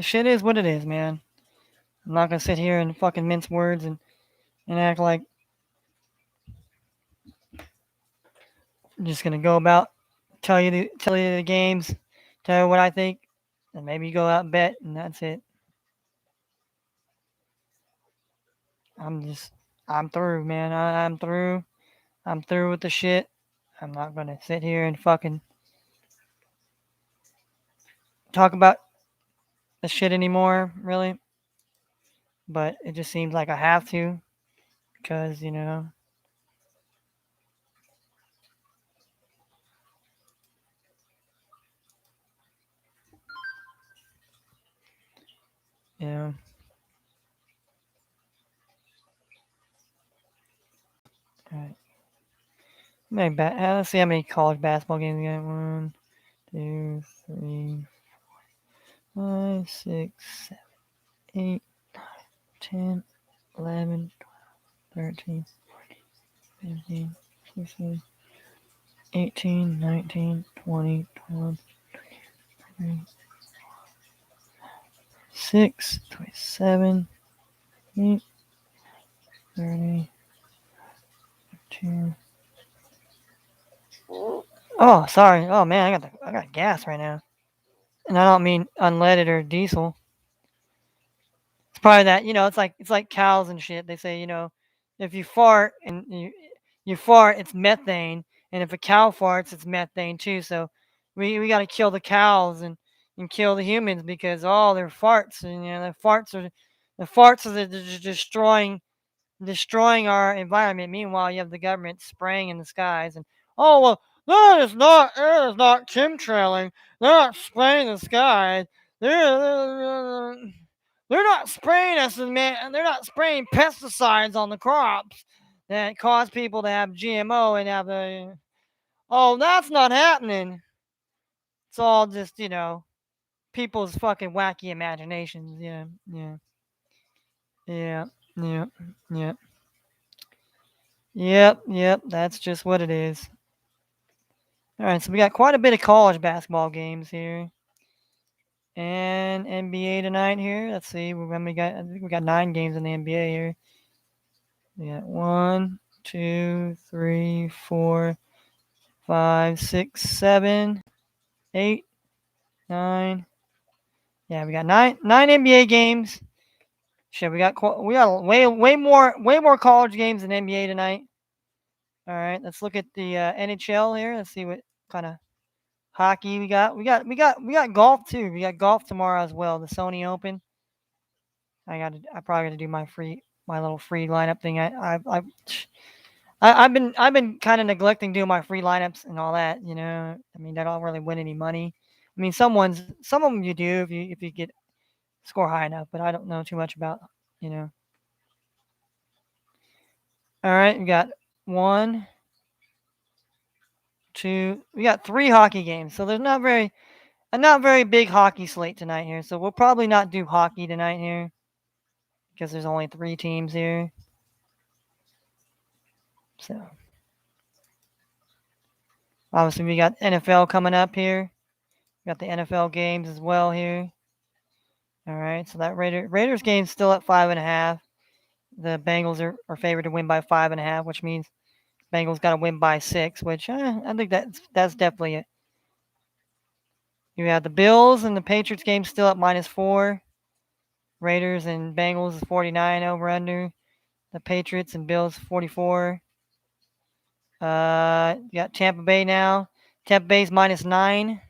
shit is what it is, man. I'm not gonna sit here and fucking mince words and act like I'm just gonna go about tell you the games, tell you what I think, and maybe go out and bet, and that's it. I'm just I'm through, man. I'm through. I'm through with the shit. I'm not gonna sit here and fucking talk about the shit anymore, really. But it just seems like I have to because you know. All right. Let's see how many college basketball games we got. 1, 2, 3, 5, 6, 7, 8, 10, 11, 13, 15, 16, 18, 19, 20, 21, 26, 27, 8, 30, 2. Oh, sorry. Oh man, I got gas right now, and I don't mean unleaded or diesel. It's probably that it's like cows and shit. They say if you fart and you fart, it's methane, and if a cow farts, it's methane too. So we got to kill the cows and kill the humans because all their farts and the farts are destroying our environment. Meanwhile, you have the government spraying in the skies and oh well, that is not chemtrailing. They're not spraying the skies. They're they're not spraying us, man. They're not spraying pesticides on the crops that cause people to have GMO and have the. Oh, that's not happening. It's all just people's fucking wacky imaginations. Yeah, yeah, yeah, yeah, yeah. Yep. That's just what it is. All right, so we got quite a bit of college basketball games here, and NBA tonight here. Let's see, I think we got 9 games in the NBA here. We got 1, 2, 3, 4, 5, 6, 7, 8, 9. Yeah, we got nine NBA games. Shit, we got way more college games than NBA tonight. All right, let's look at the NHL here. Let's see what kind of hockey we got. We got golf too. We got golf tomorrow as well. The Sony Open. I probably got to do my little free lineup thing. I've been kind of neglecting doing my free lineups and all that. I mean, I don't really win any money. I mean, some of them you do if you get score high enough, but I don't know too much about you know. All right, we got one, two. We got 3 hockey games, so there's not very big hockey slate tonight here. So we'll probably not do hockey tonight here because there's only 3 teams here. So obviously we got NFL coming up here. We got the NFL games as well here. All right, so that Raiders game's still at 5.5. The Bengals are favored to win by 5.5, which means Bengals got to win by 6. Which I think that's definitely it. You have the Bills and the Patriots game still at -4. Raiders and Bengals is 49 over under. The Patriots and Bills 44. You got Tampa Bay now. Tampa Bay's -9.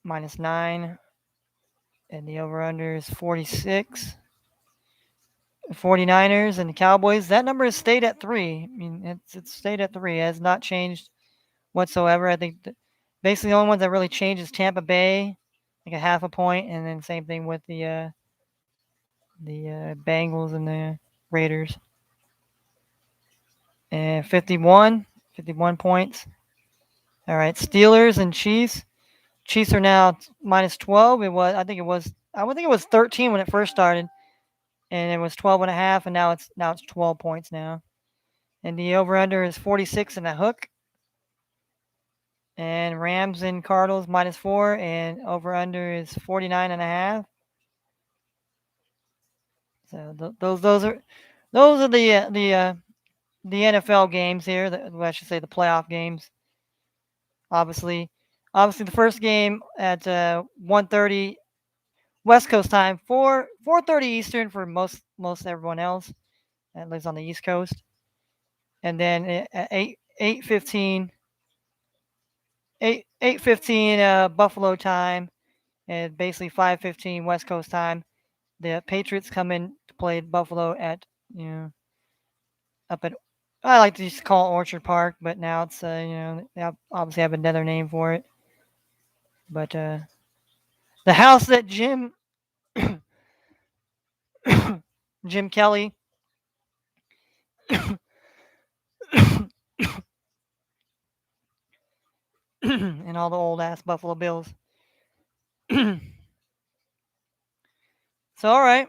-9. And the over under is 46. 49ers and the Cowboys. That number has stayed at 3. I mean, it's stayed at 3. It has not changed whatsoever. I think basically the only ones that really changed is Tampa Bay, like a half a point, and then same thing with the Bengals and the Raiders. And 51 points. All right, Steelers and Chiefs. Chiefs are now minus 12. I would think it was 13 when it first started, and it was 12 and a half, and now it's 12 points now. And the over under is 46 and a hook. And Rams and Cardinals minus 4, and over under is 49 and a half. So those are the NFL games here. I should say the playoff games. Obviously, obviously the first game at 1:30 West Coast time, 4:30 Eastern for most everyone else that lives on the East Coast, and then at 8:15 Buffalo time, and basically 5:15 West Coast time. The Patriots come in to play Buffalo at you know up at I like to just call it Orchard Park, but now it's they obviously have another name for it. But the house that Jim Kelly and all the old ass Buffalo Bills. So all right,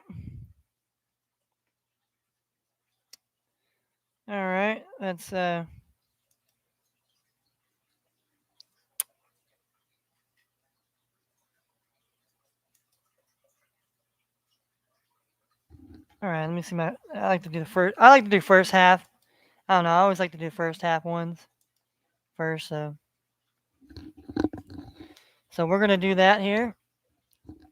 that's all right. Let me see my. I like to do the first. I like to do first half. I don't know. I always like to do first half ones first. So we're gonna do that here.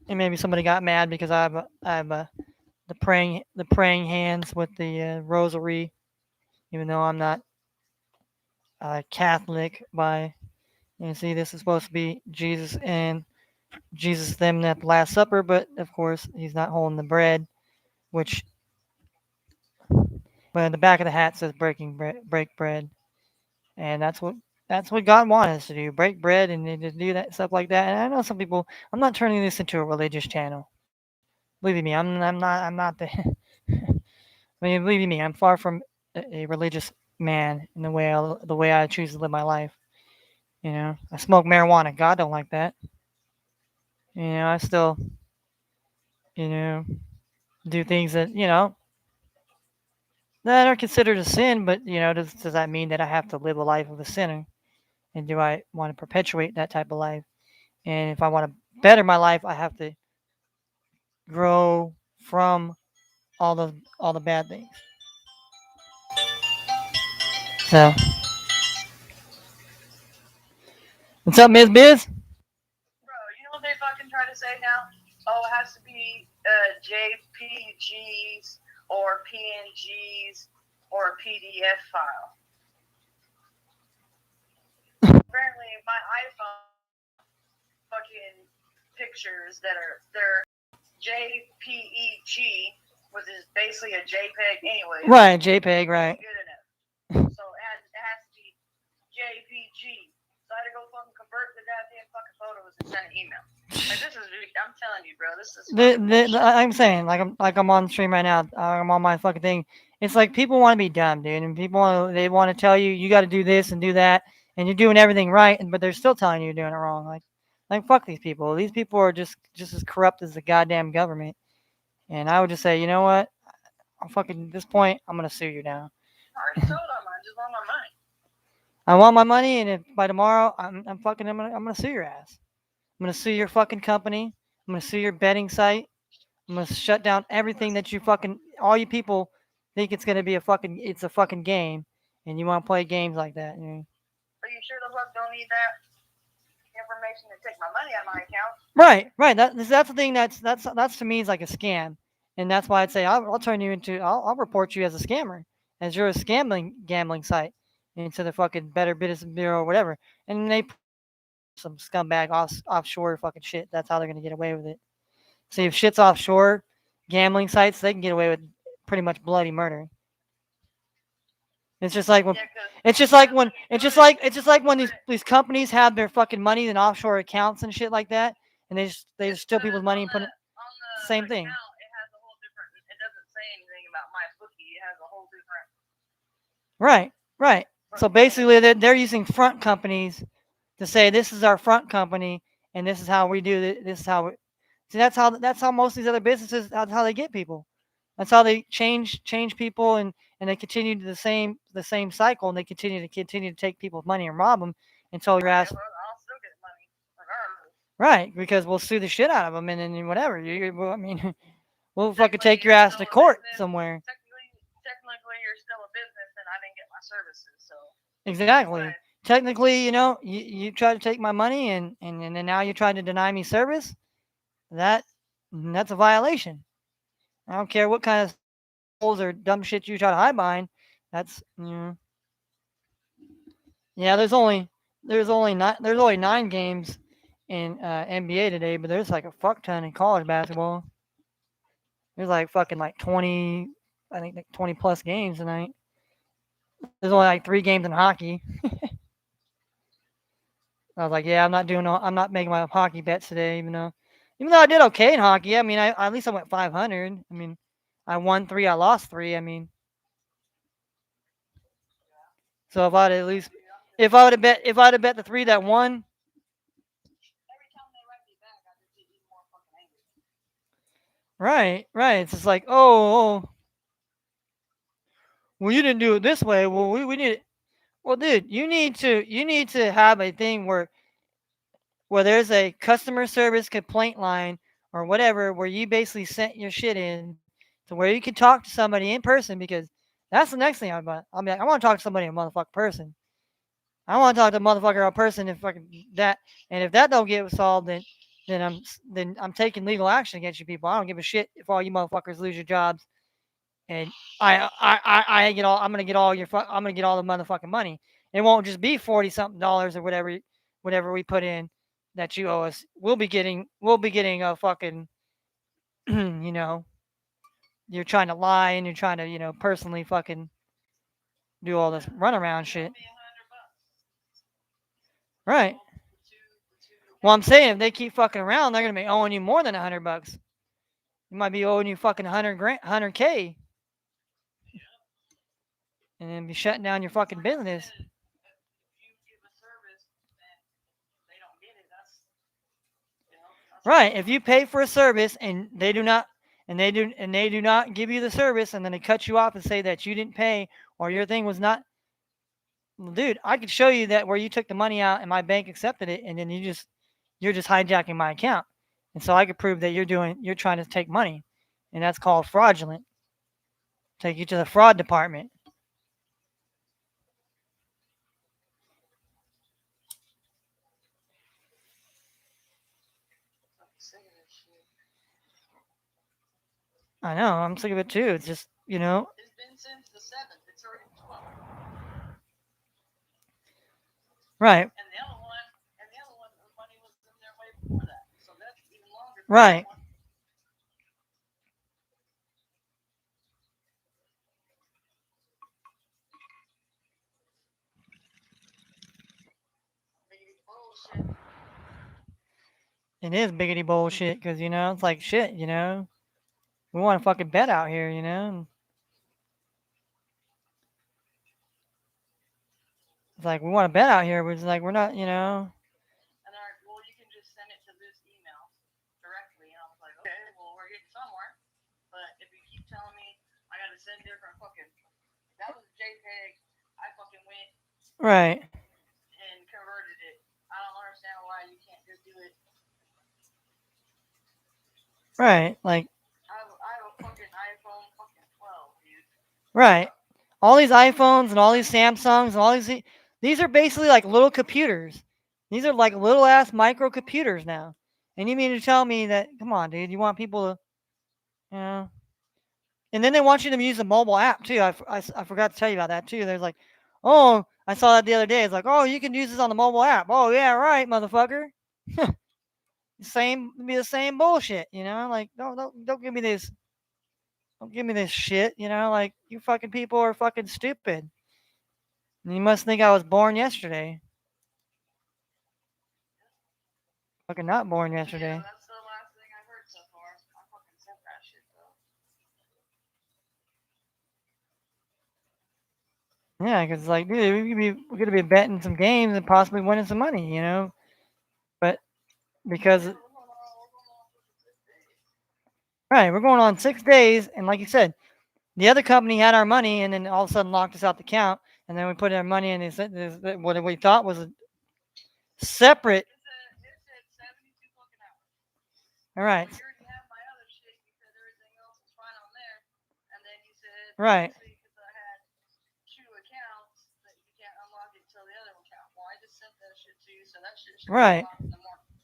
And maybe somebody got mad because I have the praying hands with the rosary, even though I'm not Catholic. By you see, this is supposed to be Jesus and Jesus them at the Last Supper, but of course he's not holding the bread, which but in the back of the hat says break bread, and that's what God wanted us to do, break bread and to do that stuff like that. And I know some people. I'm not turning this into a religious channel. Believe me, I'm not the. I mean, believe me, I'm far from a religious man in the way I choose to live my life. I smoke marijuana. God don't like that. I still you know do things that are considered a sin. But does that mean that I have to live a life of a sinner? And do I want to perpetuate that type of life? And if I want to better my life, I have to grow from all the bad things. So, what's up, Ms. Biz? Bro, you know what they fucking try to say now? Oh, it has to be JPGs or PNGs or a PDF file. Apparently, my iPhone fucking pictures that are they're JPEG, which is basically a JPEG anyway. Right, JPEG, right. Good enough. So it has to be JPG. So I had to go fucking convert the goddamn fucking photos and send an email. Like this is, I'm telling you, bro, this is. I'm saying, like I'm on stream right now. I'm on my fucking thing. It's like people want to be dumb, dude, and they want to tell you got to do this and do that, and you're doing everything right, but they're still telling you you're doing it wrong. Like fuck these people. These people are just as corrupt as the goddamn government. And I would just say, you know what? I'm fucking at this point. I'm gonna sue you now. I already told them I just want my money. I want my money, and if by tomorrow I'm gonna sue your ass. I'm gonna sue your fucking company. I'm gonna sue your betting site. I'm gonna shut down everything that you fucking all you people think it's a fucking game, and you want to play games like that. Are you sure the fuck don't need that information to take my money out of my account? Right. That's the thing. That's to me is like a scam, and that's why I'd say I'll turn you into I'll report you as a scammer, as you're a gambling site into the fucking Better Business Bureau or whatever, and they some scumbag offshore fucking shit. That's how they're gonna get away with it. See, if shit's offshore gambling sites, they can get away with pretty much bloody murder. It's just like when Yeah, because it's just like when go to it's just like when go to these companies have their fucking money in offshore accounts and shit like that, and they it's just steal people's because money and put it on the same thing. account it has a whole different. It doesn't say anything about my bookie. It has a whole different Right, right. So thing. basically, they're using front companies to say this is our front company and this is how we do it. This is how we, see that's how most of these other businesses that's how they get people. That's how they change people and they continue to the same cycle and they continue to take people's money and rob them until your Right. ass Well, I'll still get money regardless. right because we'll sue the shit out of them and then whatever well, I mean we'll fucking Technically, take your you're ass still to a court business. somewhere. Technically, you're still a business, and I didn't get my services. So Exactly. what? Technically, you try to take my money and then now you're trying to deny me service. That that's a violation. I don't care what kind of holes or dumb shit you try to hide behind. That's yeah. There's only 9 games in NBA today, but there's like a fuck ton in college basketball. There's like fucking like 20, I think like 20 plus games tonight. There's only like 3 games in hockey. I was like, yeah, I'm not making my hockey bets today, even though I did okay in hockey. I mean, I at least I went 500. I mean, I won 3, I lost 3. I mean, so if I'd have bet the 3 that won, Every time they write me back, I just get even more fucking angry. right, right. It's just like, oh, well, you didn't do it this way. Well, we need it. Well, dude, you need to have a thing where there's a customer service complaint line or whatever where you basically sent your shit in to where you can talk to somebody in person because that's the next thing I'm like, I want to talk to somebody a motherfucking person. I want to talk to a motherfucker a person if fucking that and if that don't get solved then I'm taking legal action against you people. I don't give a shit if all you motherfuckers lose your jobs and I get all I'm gonna get all I'm gonna get all the motherfucking money. It won't just be 40 something dollars or whatever we put in that you owe us. We'll be getting a fucking you know you're trying to lie and you're trying to personally fucking do all this runaround You owe shit. me $100. Right. Well, the two Well, I'm paychecks. saying if they keep fucking around, they're gonna be owing you more than $100. You might be owing you fucking 100K, and then be shutting down your It's fucking like I business. said, if you give a service and they don't get it, that's on Right. them. If you pay for a service and they do not give you the service and then they cut you off and say that you didn't pay or your thing was not well, dude, I could show you that where you took the money out and my bank accepted it and then you're just hijacking my account. And so I could prove that you're trying to take money. And that's called fraudulent. Take you to the fraud department. I'm sick of this shit. I know, I'm sick of it too. It's just, It's been since the 7th. It's already the 12th. right, And the other one, the money was in there way before that. So that's even longer than this right. one. Maybe bullshit. It is biggity bullshit because, it's like shit, we want to fucking bet out here, It's like we want to bet out here, but it's like we're not, And they're like, well, you can just send it to this email directly. And I was like, okay, well, we're getting somewhere. But if you keep telling me I got to send different fucking, that was a JPEG. I fucking went right, and converted it. I don't understand why you can't just do it. right, like, I have a fucking iPhone fucking 12, dude. right. All these iPhones and all these Samsungs and all these are basically like little computers. These are like little ass micro computers now. And you mean to tell me that, come on, dude, you want people to, you know, and then they want you to use the mobile app too. I forgot to tell you about that too. There's like, oh, I saw that the other day. It's like, oh, you can use this on the mobile app. Oh yeah, right, motherfucker. Same be the same bullshit, Like don't give me this. Don't give me this shit. Like you fucking people are fucking stupid. And you must think I was born yesterday. Fucking not born Yeah, yesterday. that's the last thing I heard so far. I fucking sent that shit though. Yeah, because like, dude, we could be betting some games and possibly winning some money. But because Yeah, we're going on for 6 days. right, we're going on 6 days, and like you said, the other company had our money, and then all of a sudden locked us out the account, and then we put our money in what we thought was a separate. It said 72 fucking hours. All So right, you already have my other shit. You said everything else was fine on there, and then you said right, obviously because I had two accounts that you can't unlock it until the other account. Well, I just sent that shit to you, so that shit should be right, unlocked in the morning.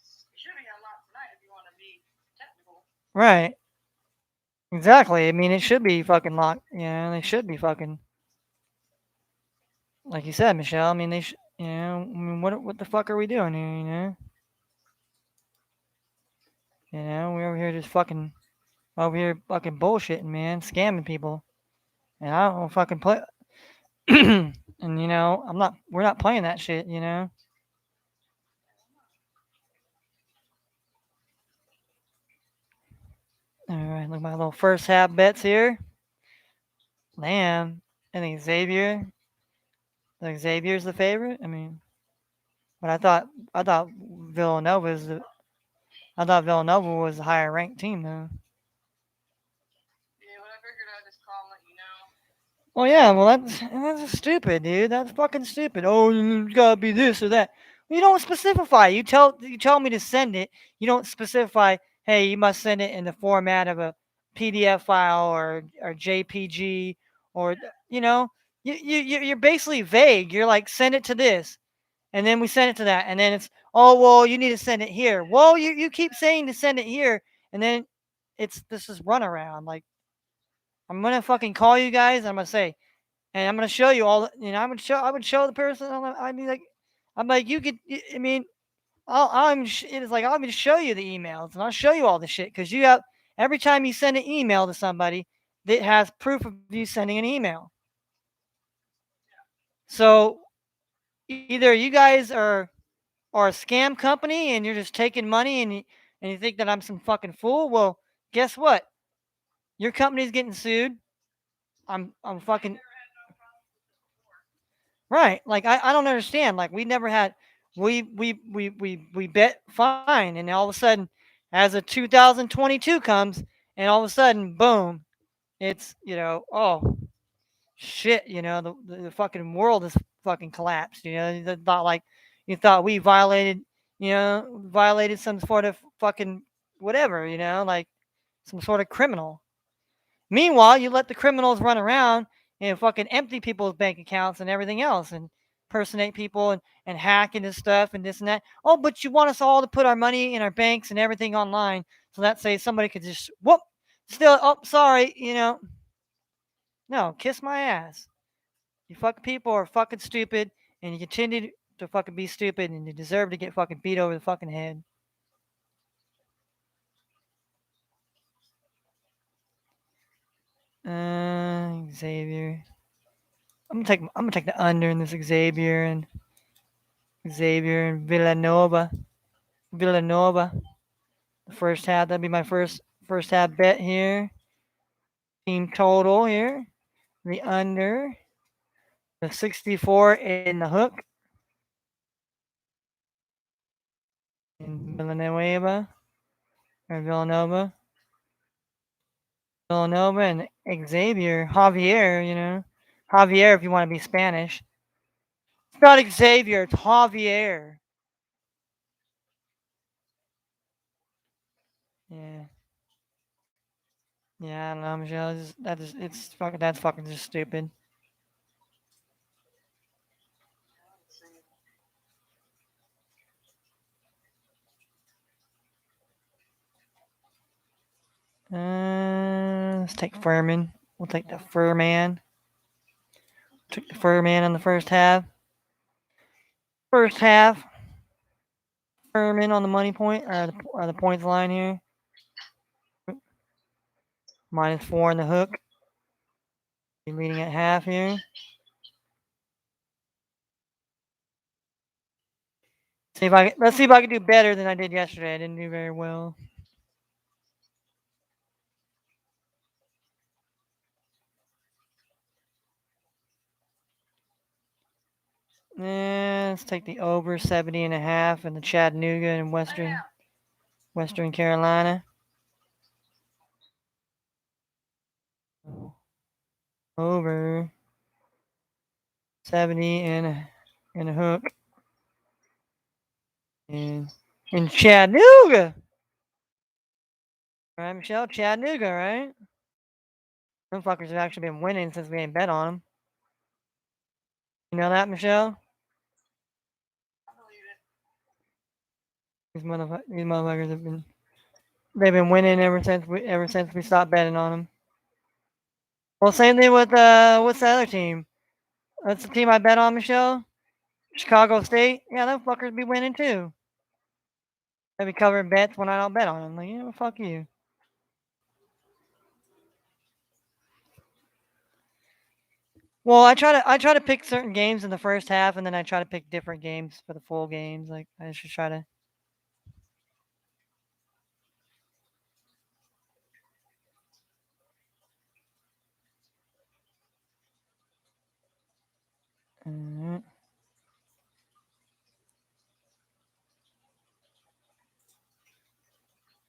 It should be unlocked tonight if you want to be technical. right. Exactly. I mean, it should be fucking locked. They should be fucking like you said, Michelle. I mean, they should. I mean, what the fuck are we doing here? We're over here just fucking over here fucking bullshitting, man, scamming people, and I don't fucking play. And I'm not. We're not playing that shit. All right, look at my little first half bets here. Damn, I think Xavier. I think Xavier's the favorite. I mean, but I thought Villanova's the. I thought Villanova was a higher ranked team though. Yeah, but I figured I'd just call and let you know. Well, yeah, well that's stupid, dude. That's fucking stupid. Oh, it's gotta be this or that. You don't specify. You tell me to send it. You don't specify. Hey, you must send it in the format of a PDF file or JPG or you know. You're basically vague. You're like send it to this, and then we send it to that, and then it's oh well you need to send it here. Well, you keep saying to send it here, and then it's this is runaround. Like I'm gonna fucking call you guys. And I'm gonna say, and I'm gonna show you all. I would show the person. I mean, like, I'm like, you could. I mean, it's like I'm gonna show you the emails, and I'll show you all the shit because you have every time you send an email to somebody that has proof of you sending an email. So either you guys are a scam company and you're just taking money and you think that I'm some fucking fool. Well, guess what? Your company's getting sued. I'm I fucking never had no problems with it before. right. Like I don't understand. Like we never had we bet fine and all of a sudden as a 2022 comes and all of a sudden boom, it's oh shit, the fucking world is fucking collapsed, you thought like you thought we violated some sort of fucking whatever, like some sort of criminal. Meanwhile, you let the criminals run around and fucking empty people's bank accounts and everything else and impersonate people and hack into stuff and this and that. Oh, but you want us all to put our money in our banks and everything online. So that say somebody could just whoop still oh sorry, no, kiss my ass. You fucking people are fucking stupid and you continue to fucking be stupid and you deserve to get fucking beat over the fucking head. Xavier. I'm gonna take the under in this Xavier and Villanova. Villanova. The first half. That'd be my first half bet here. Team total here. The under. The 64 in the hook. In Villanova. Or Villanova. Villanova and Xavier. Javier, Javier if you want to be Spanish. It's not Xavier, it's Javier. Yeah. Yeah, I don't know, Michelle. It's fucking that's fucking just stupid. Let's see. Let's take Furman. We'll take the Furman. Took the Furman on the first half. First half, Furman on the money point or the points line here. -4 in the hook. Be leading at half here. Let's see if I can do better than I did yesterday. I didn't do very well. Let's take the over 70.5 in the Chattanooga in Western Carolina. Over 70 and a hook in Chattanooga. All right, Michelle, Chattanooga, right? Them fuckers have actually been winning since we ain't bet on them. You know that, Michelle? I believe it. These motherfuckers they've been winning ever since we stopped betting on them. Well, same thing with what's the other team? That's the team I bet on, Michelle. Chicago State. Yeah, them fuckers be winning too. They be covering bets when I don't bet on them. Like, yeah, well, fuck you. Well, I try to pick certain games in the first half, and then I try to pick different games for the full games. Like I just try to. Alright.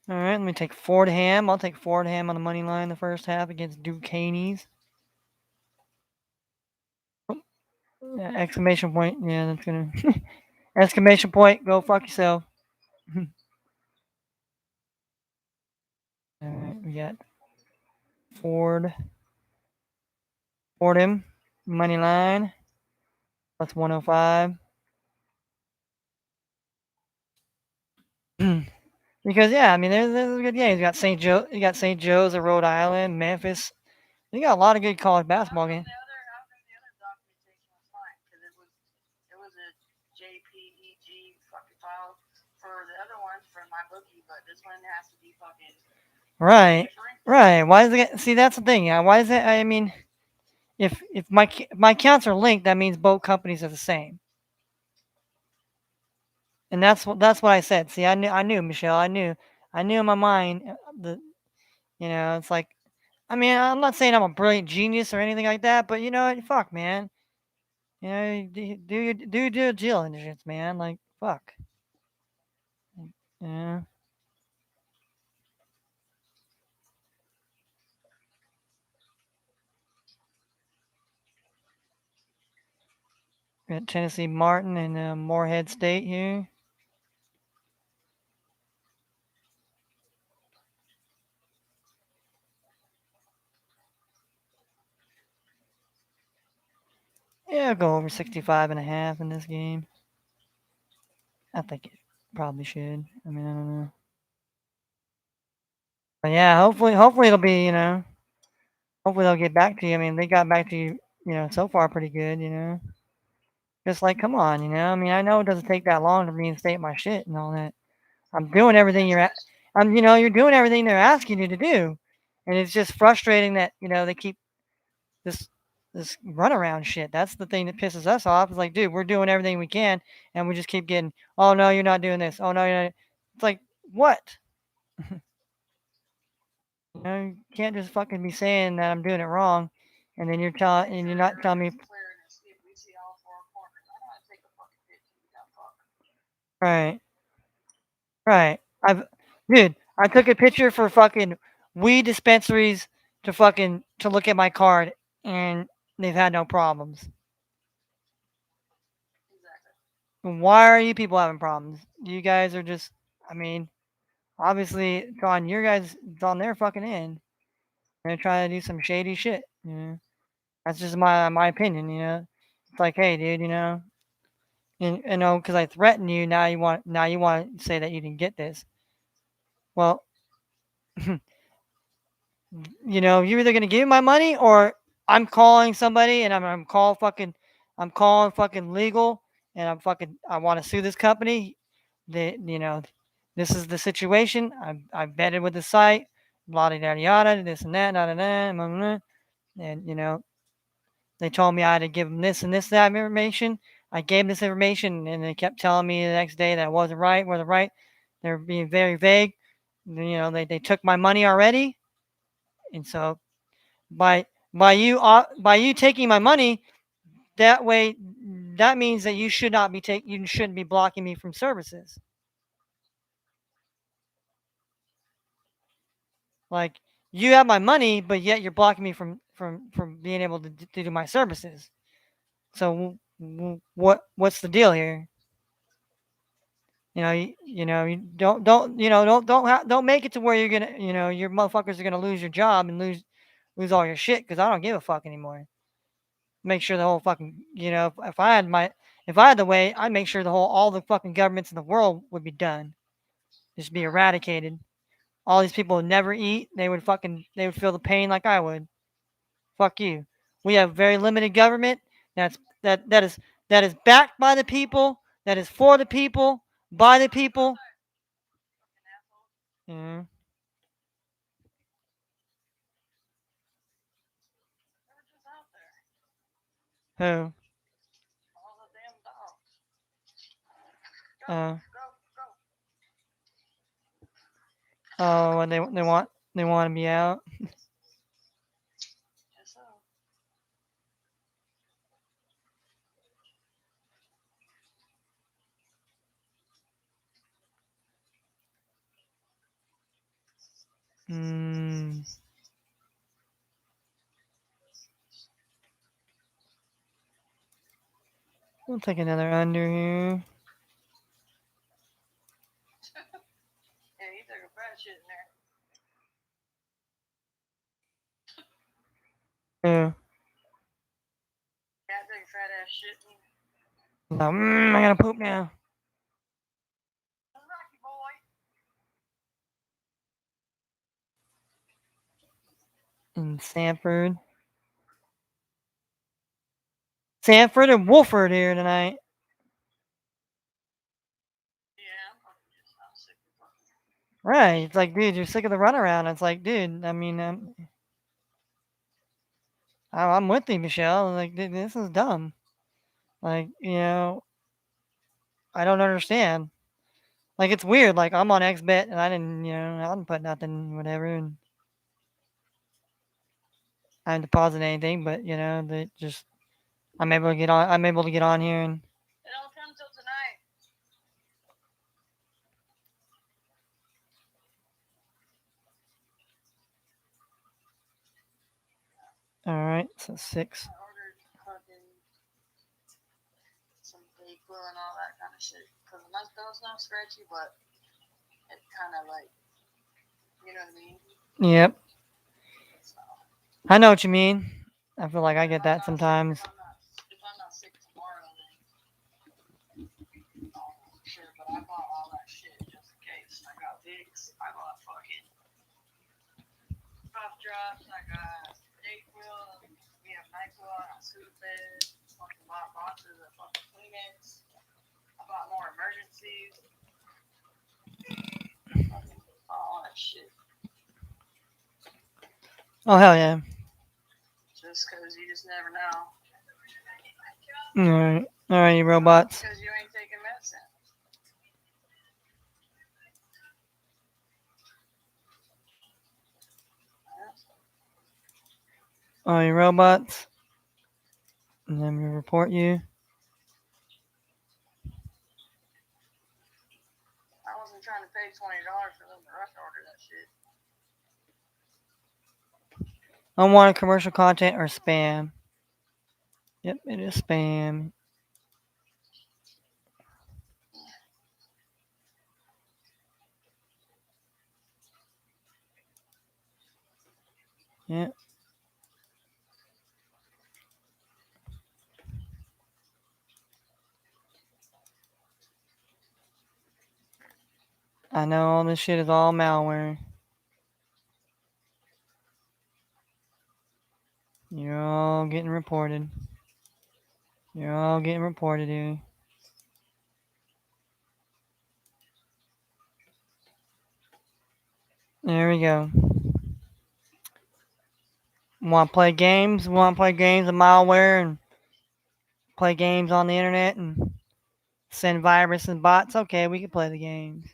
All right, let me take Fordham. I'll take Fordham on the money line the first half against Duquesnes. Yeah, exclamation point. Yeah, that's gonna exclamation point. Go fuck yourself. All right, we got Ford Fordham money line plus 105. Because yeah, I mean there's good games. You got St. Joe's of Rhode Island, Memphis. You got a lot of good college basketball games. How come the other documentation was fine? Because it was a JPEG fucking file for the other ones for my bookie, but this one has to be fucking Right, different. right. Why is it? See, that's the thing. Yeah, why is it? I mean, if my accounts are linked, that means both companies are the same. And that's what I said. See, I knew Michelle. I knew in my mind the it's like I mean I'm not saying I'm a brilliant genius or anything like that, but fuck man, do your due diligence, man. Like fuck, yeah. Got Tennessee Martin and Morehead State here. Yeah, I'll go over 65.5 in this game. I think it probably should. I mean, I don't know. But yeah, hopefully it'll be, hopefully they'll get back to you. I mean, they got back to you, so far pretty good. Just like, come on, I mean, I know it doesn't take that long to reinstate my shit and all that. I'm doing everything you're doing everything they're asking you to do. And it's just frustrating that, they keep this this runaround shit. That's the thing that pisses us off. It's like, dude, we're doing everything we can, and we just keep getting, oh no, you're not doing this. Oh no, you're not. It's like, what? You can't just fucking be saying that I'm doing it wrong, and then you're not telling me. Right, right. Dude, I took a picture for fucking weed dispensaries to look at my card, and they've had no problems. Why are you people having problems? You guys are just, I mean, obviously it's on their fucking end. They're trying to do some shady shit. That's just my opinion. It's like, hey, dude, because I threatened you. Now you want to say that you didn't get this. Well, you're either gonna give me my money or I'm calling somebody and I'm calling fucking legal and I want to sue this company. They, this is the situation. I vetted with the site. blah yada yada, this and that, da da da, blah, blah, blah. And they told me I had to give them this and this that information. I gave this information, and they kept telling me the next day that it wasn't right. They were being very vague. They took my money already, and so by you taking my money that way, that means that you shouldn't be blocking me from services. Like, you have my money, but yet you're blocking me from being able to do my services. So what's the deal here? You don't make it to where you're gonna your motherfuckers are gonna lose your job and lose all your shit, because I don't give a fuck anymore. Make sure the whole fucking if I had the way, I'd make sure the whole all the fucking governments in the world would be done, just be eradicated. All these people would never eat. They would feel the pain like I would. Fuck you. We have very limited government. That is backed by the people. That is for the people, by the people. Fucking assholes. Mm, They were just out there. who? All the damn dogs. Go, Uh, go, go. oh, and they want to be out. Yes, so. Mm, we'll take another under here. Yeah, you took a bad shit in there. Who? Yeah, I took a fat ass shit in. No, I gotta poop now. Rocky boy. In Sanford. Sanford and Wolford here tonight. Yeah, I'm sick of fucking. Right. It's like, dude, you're sick of the runaround. It's like, dude, I mean, I'm with you, Michelle. Like, dude, this is dumb. Like, I don't understand. Like, it's weird. Like, I'm on XBet and I didn't put nothing, whatever, and I didn't deposit anything, but they just I'm able to get on. I'm able to get on here and It don't come till tonight. all right. So 6. I ordered fucking some Dayquil and all that kind of shit. Because my throat's not scratchy, but it kind of like, you know what I mean? Yep. So, I know what you mean. I feel like I if get I'm that not sick, sometimes. if I'm not sick tomorrow, then I'll know for sure. But I bought all that shit just in case. I got Vicks. I bought fucking cough drops. I got Dayquil. We have NyQuil. I got Sudafed. Fucking bought boxes of fucking Kleenex. I bought more emergencies. Fucking all that shit. Oh hell yeah. Just because you just never know. All right, you robots. Because you ain't taking medicine. All you robots. And then we report you. I wasn't trying to pay $20 for them to rush order that shit. Unwanted commercial content or spam. Yep, it is spam. Yep. I know all this shit is all malware. You're all getting reported. You're all getting reported here. There we go. Want to play games? Want to play games of malware and play games on the internet and send virus and bots? Okay, we can play the games.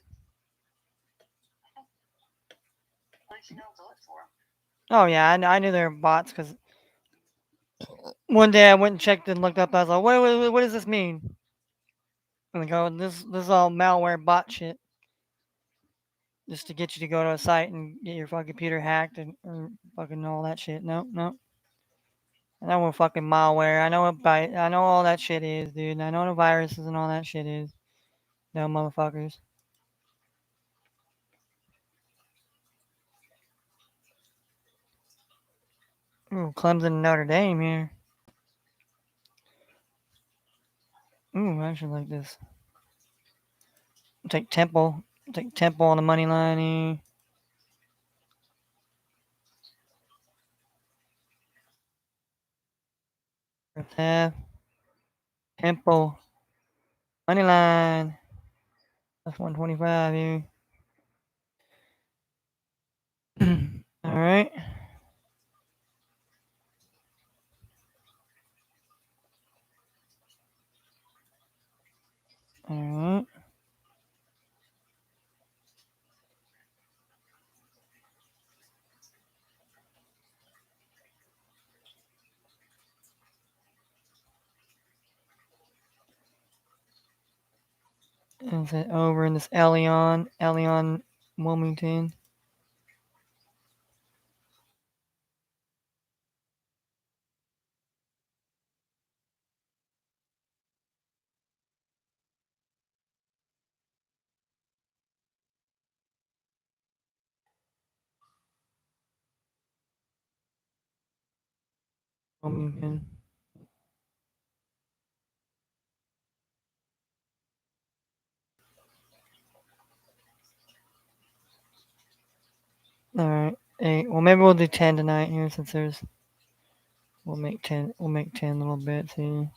At least you know what to look for. Oh yeah, I knew there were bots because one day I went and checked and looked up. I was like, what does this mean? And they go, this is all malware bot shit, just to get you to go to a site and get your fucking computer hacked and or fucking all that shit. No, no. I know what fucking malware. I know all that shit is, dude. I know what viruses and all that shit is. No motherfuckers. Ooh, Clemson and Notre Dame here. Ooh, I actually like this. Take Temple. Take Temple on the money line here. First half. Temple. Money line. That's 125 here. All right. All right. Is it over in this Elion Wilmington? Wilmington. All right. Eight. Well, maybe we'll do 10 tonight here since there's. We'll make 10. We'll make 10 little bits here.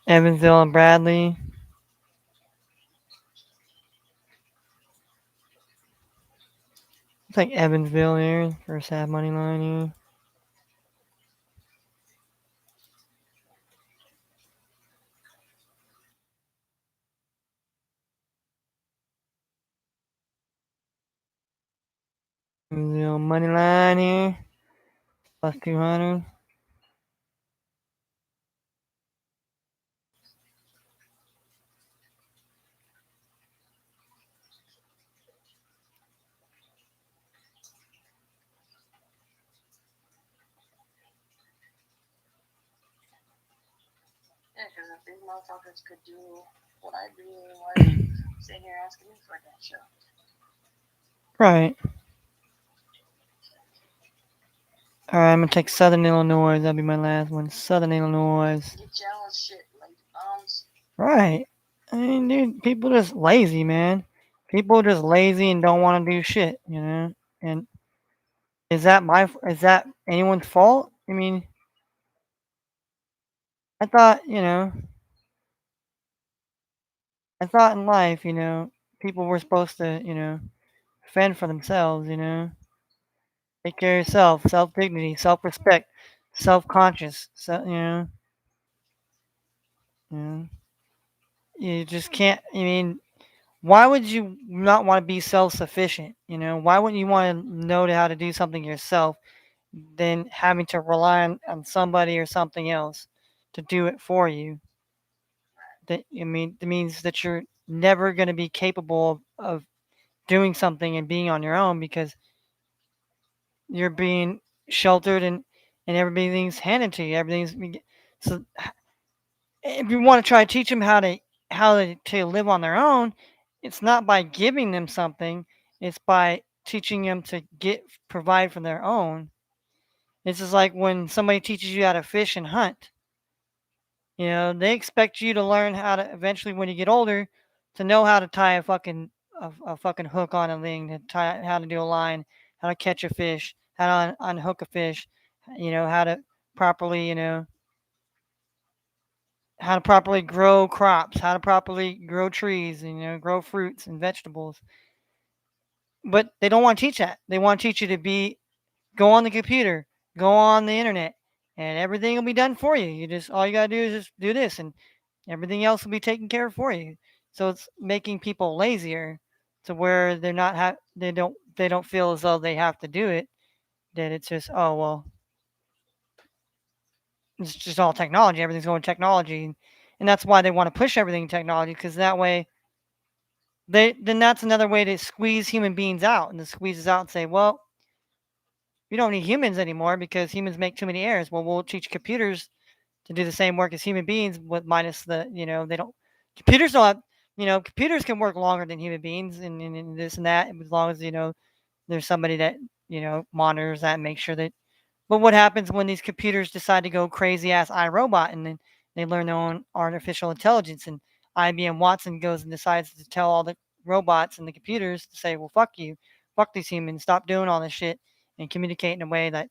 Evansville and Bradley. It's like Evansville here. First half money line here. Evansville money line here. Plus 200. Yeah, because if these motherfuckers could do what I do, why are you sitting here asking me for that shit? Right. All right, I'm gonna take Southern Illinois. That'll be my last one. Southern Illinois. Get jealous shit, like bombs. Right. I mean, dude, people just lazy, man. People just lazy and don't want to do shit, you know. And is that anyone's fault? I mean, I thought, I thought in life, people were supposed to, fend for themselves, take care of yourself, self dignity, self respect, self conscious. So, you know, you just can't. I mean, why would you not want to be self sufficient? Why wouldn't you want to know how to do something yourself than having to rely on somebody or something else to do it for you? That means that you're never going to be capable of doing something and being on your own because you're being sheltered and everything's handed to you. Everything's so. If you want to try to teach them to live on their own, it's not by giving them something. It's by teaching them to provide for their own. This is like when somebody teaches you how to fish and hunt. They expect you to learn how to eventually, when you get older, to know how to tie a fucking hook on a thing, to tie how to do a line, how to catch a fish, how to unhook a fish, how to properly, how to properly grow crops, how to properly grow trees, and grow fruits and vegetables. But they don't want to teach that. They want to teach you to be go on the computer, go on the internet, and everything will be done for you. You just all you gotta do is just do this, and everything else will be taken care of for you. So it's making people lazier to where they don't feel as though they have to do it. That it's just oh well, it's just all technology. Everything's going technology, and that's why they want to push everything in technology because that way that's another way to squeeze human beings out and to squeeze us out and say, well, you don't need humans anymore because humans make too many errors. Well, we'll teach computers to do the same work as human beings, with minus they don't. Computers don't have, computers can work longer than human beings and this and that, as long as there's somebody that monitors that and makes sure that. But what happens when these computers decide to go crazy ass iRobot and then they learn their own artificial intelligence and IBM Watson goes and decides to tell all the robots and the computers to say, well, fuck you, fuck these humans, stop doing all this shit and communicate in a way that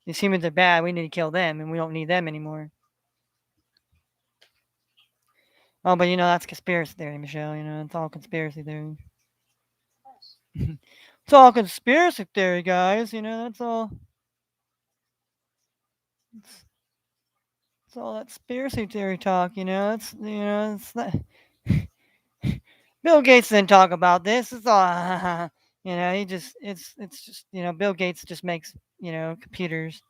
these humans are bad. We need to kill them and we don't need them anymore. Oh, but that's conspiracy theory, Michelle. It's all conspiracy theory. It's all conspiracy theory, guys. That's all. It's, it's all that conspiracy theory talk. It's not. Bill Gates didn't talk about this. It's all. He just. It's just. Bill Gates just makes computers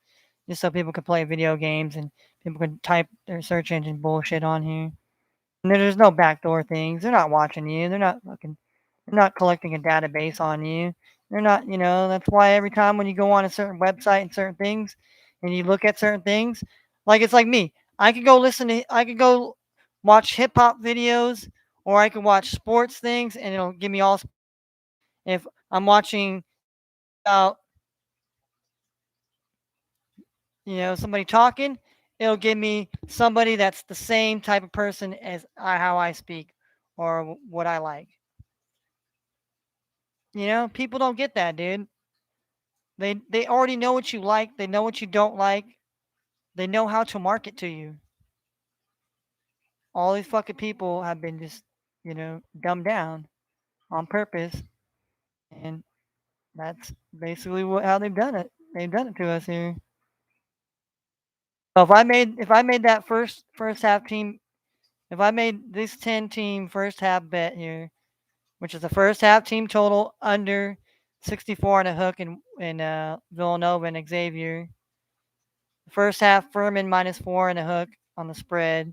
just so people can play video games and people can type their search engine bullshit on here. And there's no backdoor things. They're not watching you. They're not collecting a database on you. They're not, that's why every time when you go on a certain website and certain things and you look at certain things, like it's like me. I could go watch hip hop videos or I could watch sports things and it'll give me all. If I'm watching about, somebody talking, it'll give me somebody that's the same type of person as how I speak or what I like. People don't get that, dude. They already know what you like. They know what you don't like. They know how to market to you. All these fucking people have been just, dumbed down on purpose, and that's basically how they've done it. They've done it to us here. So if I made that first half team, if I made this 10-team first half bet here, which is the first half team total under 64 and a hook in Villanova and Xavier. The first half Furman -4 and a hook on the spread.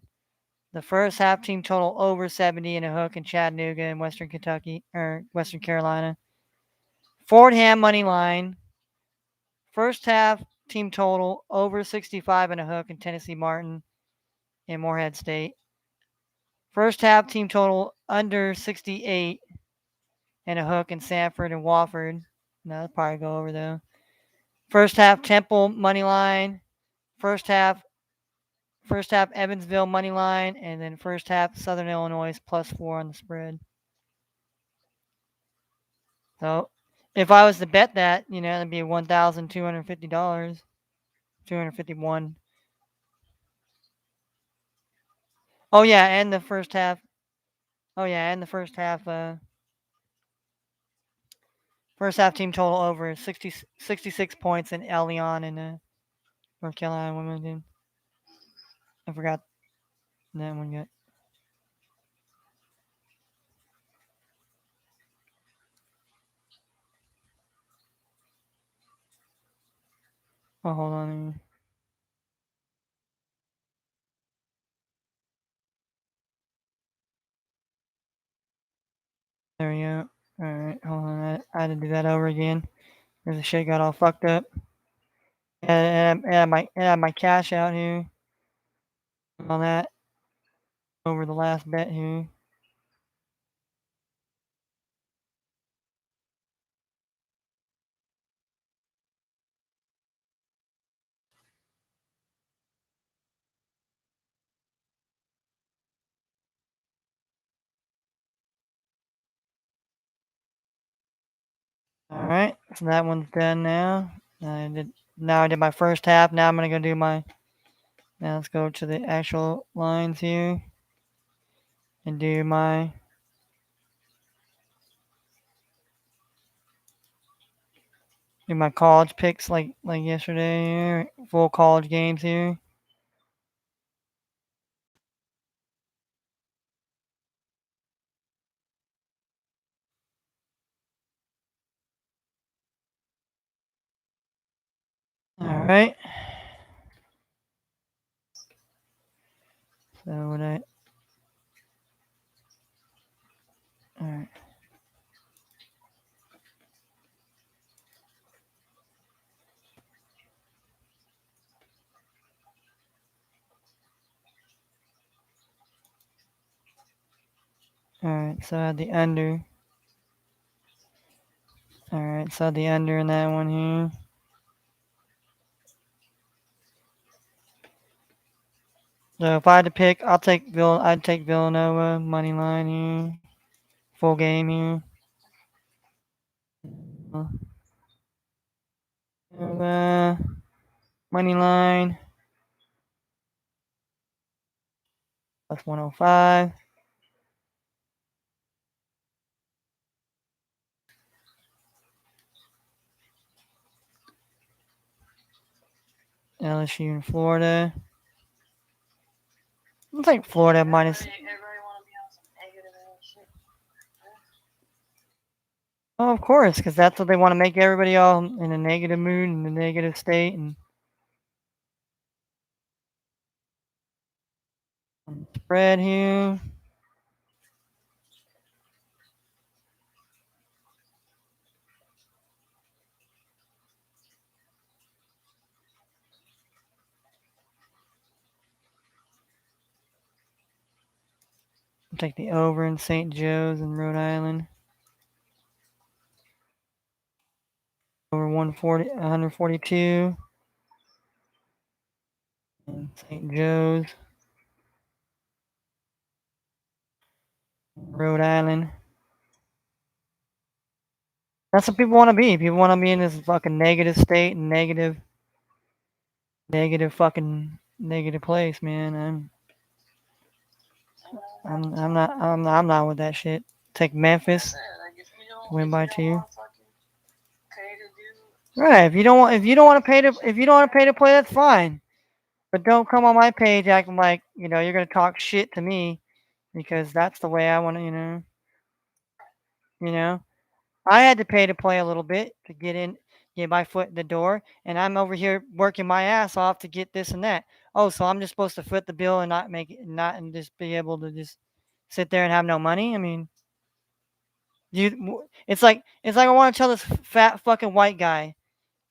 The first half team total over 70 and a hook in Chattanooga and Western Kentucky or Western Carolina. Fordham money line. First half team total over 65 and a hook in Tennessee Martin and Morehead State. First half team total under 68 and a hook in Sanford and Wofford. No, that'll probably go over though. First half Temple money line. First half Evansville money line, and then first half Southern Illinois +4 on the spread. So if I was to bet that, it'd be $1,250, 251. Oh yeah, and the first half. Oh yeah, and the first half team total over 66 points in Elion and North Carolina women's team. I forgot that one yet. Oh, hold on. There we go. All right, hold on. I had to do that over again. There's the shit got all fucked up. And my cash out here on that over the last bet here. All right, so that one's done now. I did my first half. Now I'm gonna go do my Now let's go to the actual lines here and do my college picks like yesterday here. Full college games here. All right. So what I all right. All right. So I had the under. All right. So the under in that one here. So if I had to pick, I'd take Villanova money line here. Full game here. Uh, money line plus 105. LSU in Florida. I think Florida minus. Everybody want to be on some negative ass shit. Oh, of course, because that's what they want to make everybody all in a negative mood, in a negative state, and spread here. I'll take the over in St. Joe's in Rhode Island. Over 140, 142 in St. Joe's, Rhode Island. That's what people want to be. People want to be in this fucking negative state and negative fucking negative place, man. I'm not with that shit. Take Memphis, Like if you don't, win by if you don't 2. want to fucking pay to do, Right. If you don't want to pay to if you don't want to pay to play, that's fine. But don't come on my page acting like you're gonna talk shit to me because that's the way I want to. You know. I had to pay to play a little bit to get my foot in the door, and I'm over here working my ass off to get this and that. Oh, so I'm just supposed to foot the bill and not make it, not and just be able to just sit there and have no money? I mean, it's like I want to tell this fat fucking white guy.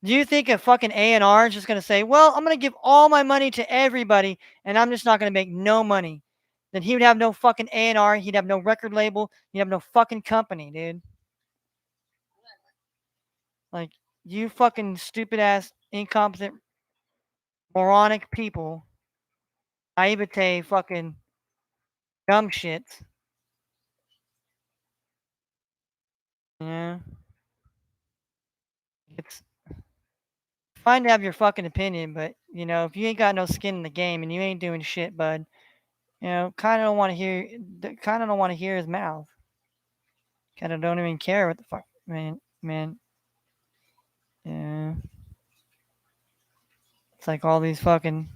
Do you think a fucking A&R is just gonna say, "Well, I'm gonna give all my money to everybody, and I'm just not gonna make no money"? Then he would have no fucking A&R. He'd have no record label. He'd have no fucking company, dude. Like you fucking stupid ass, incompetent, moronic people, naivete, fucking dumb shits. Yeah, it's fine to have your fucking opinion, but if you ain't got no skin in the game and you ain't doing shit, bud, kind of don't want to hear, kind of don't want to hear his mouth. Kind of don't even care what the fuck, man. Yeah, it's like all these fucking.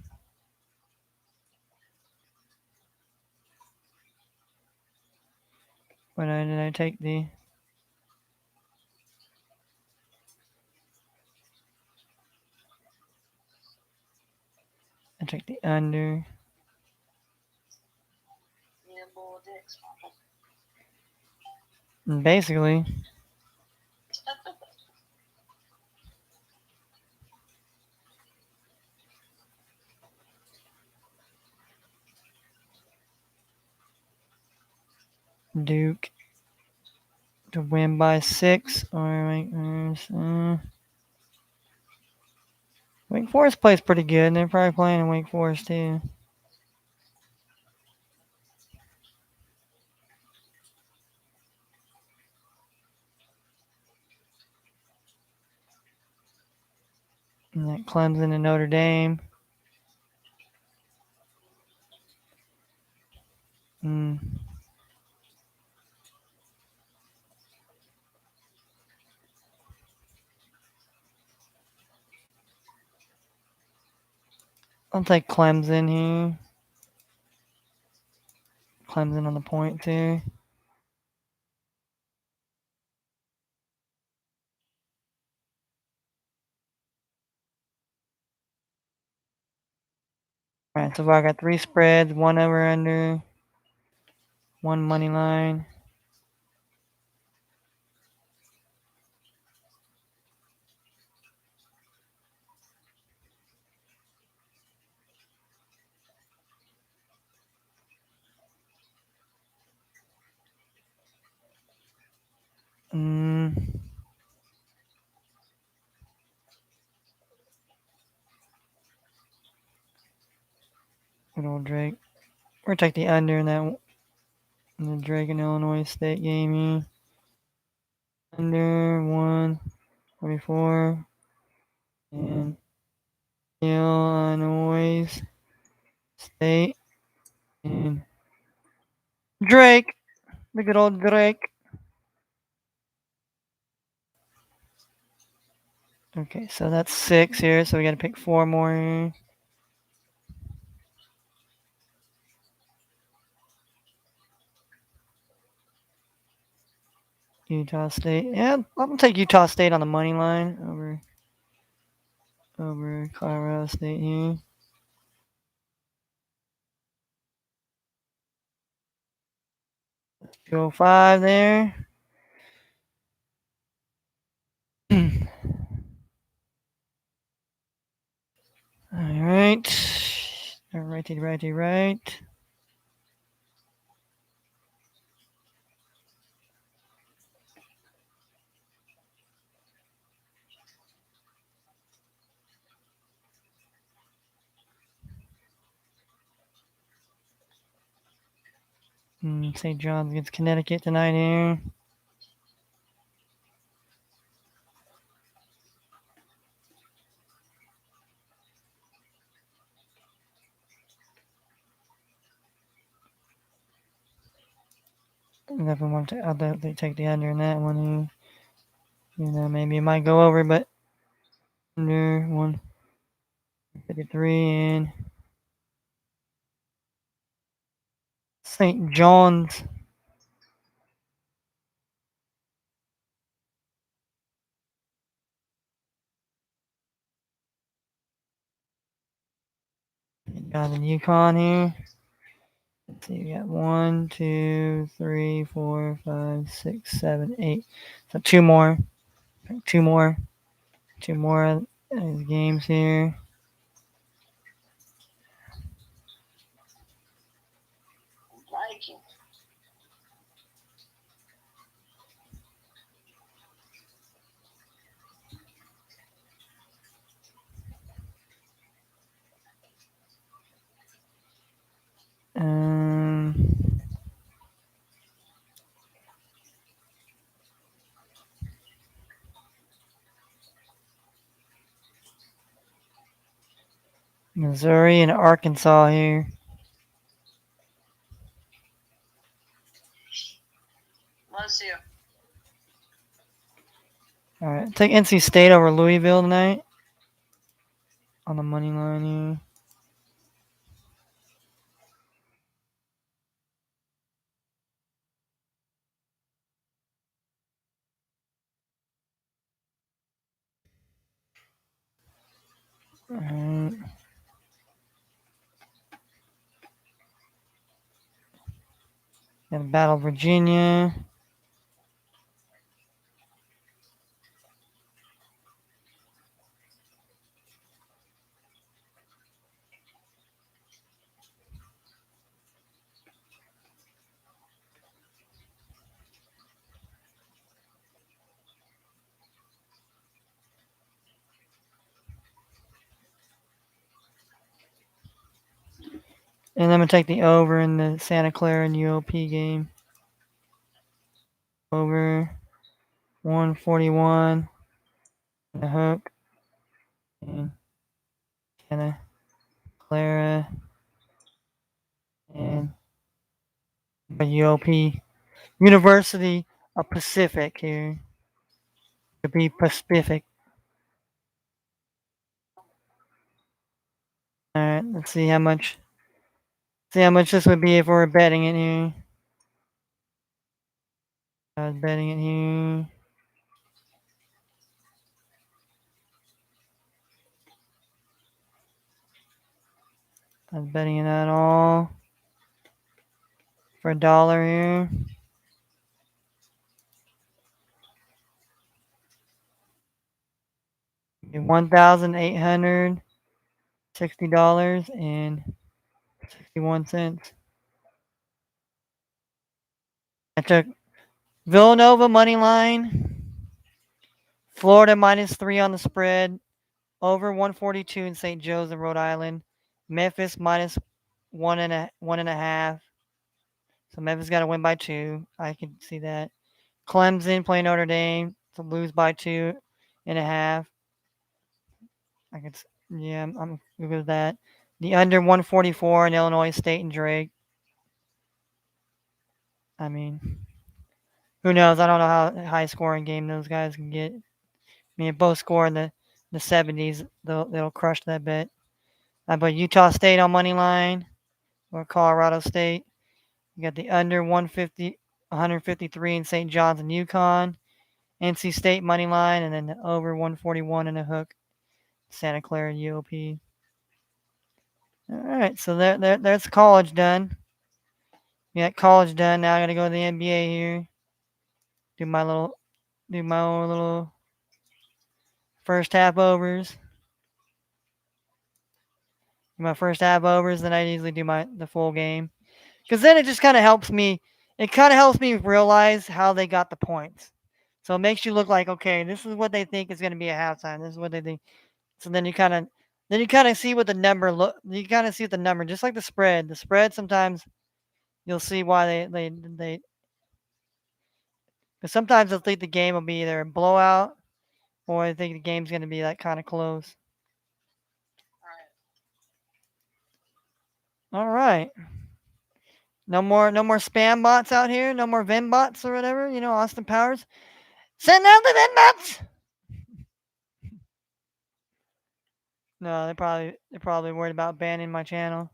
When did I take the? I took the under. yeah, bull dicks. And basically, Duke to win by 6 or Wake Forest plays pretty good. They're probably playing in Wake Forest too. And that Clemson and Notre Dame. I'll take Clemson here. Clemson on the point too. All right, so far I got three spreads, one over under, one money line. Mm, good old Drake. We're take the under in that in the Drake and Illinois State game here. Under 144 and Illinois State and Drake, the good old Drake. Okay, so that's six here, so we got to pick four more here. Utah State. Yeah, I'm gonna take Utah State on the money line over Colorado State here. 205 there. All right. Right. St. John's against Connecticut tonight here. If I want to, I'll definitely take the under in that one here. Maybe it might go over, but under 153 and St. John's. Got in Yukon here. Let's see, we got 1, 2, 3, 4, 5, 6, 7, 8. So two more. Two more. Two more games here. Liking. Um, Missouri and Arkansas here. Let's see. All right, take NC State over Louisville tonight on the money line here. All right. Got Battle Virginia. And I'm going to take the over in the Santa Clara and UOP game. Over 141. The hook. And Santa Clara and UOP. University of Pacific here. To be Pacific. All right. right, let's see how much. See how much this would be if we were betting it here. I was betting it here. I was betting it at all for $1 here. 1,860.61. I took Villanova money line, Florida -3 on the spread, over 142 in St. Joe's in Rhode Island, Memphis -1.5. So Memphis got to win by 2. I can see that. Clemson playing Notre Dame to lose by 2.5. I could, yeah, I'm good with that. The under 144 in Illinois State and Drake. I mean, who knows? I don't know how high scoring game those guys can get. I mean, if both score in the 70s, they'll crush that bet. I put Utah State on money line or Colorado State. You got the under 153 in St. John's and Yukon. NC State money line, and then the over 141 in a hook. Santa Clara and UOP. All right, so there's college done. We got college done. Now I gotta go to the NBA here. Do my own little first half overs. Do my first half overs, then I usually do the full game. Because then it just kind of helps me. It kind of helps me realize how they got the points. So it makes you look like, okay, this is what they think is going to be at halftime. This is what they think. So then you kind of see what the number look. You kind of see the number, just like the spread. The spread sometimes you'll see why they. Because sometimes they'll think the game will be either a blowout or I think the game's going to be like kind of close. All right. No more spam bots out here. No more Vim bots or whatever. Austin Powers. Send out the Vim bots. No, they're probably worried about banning my channel.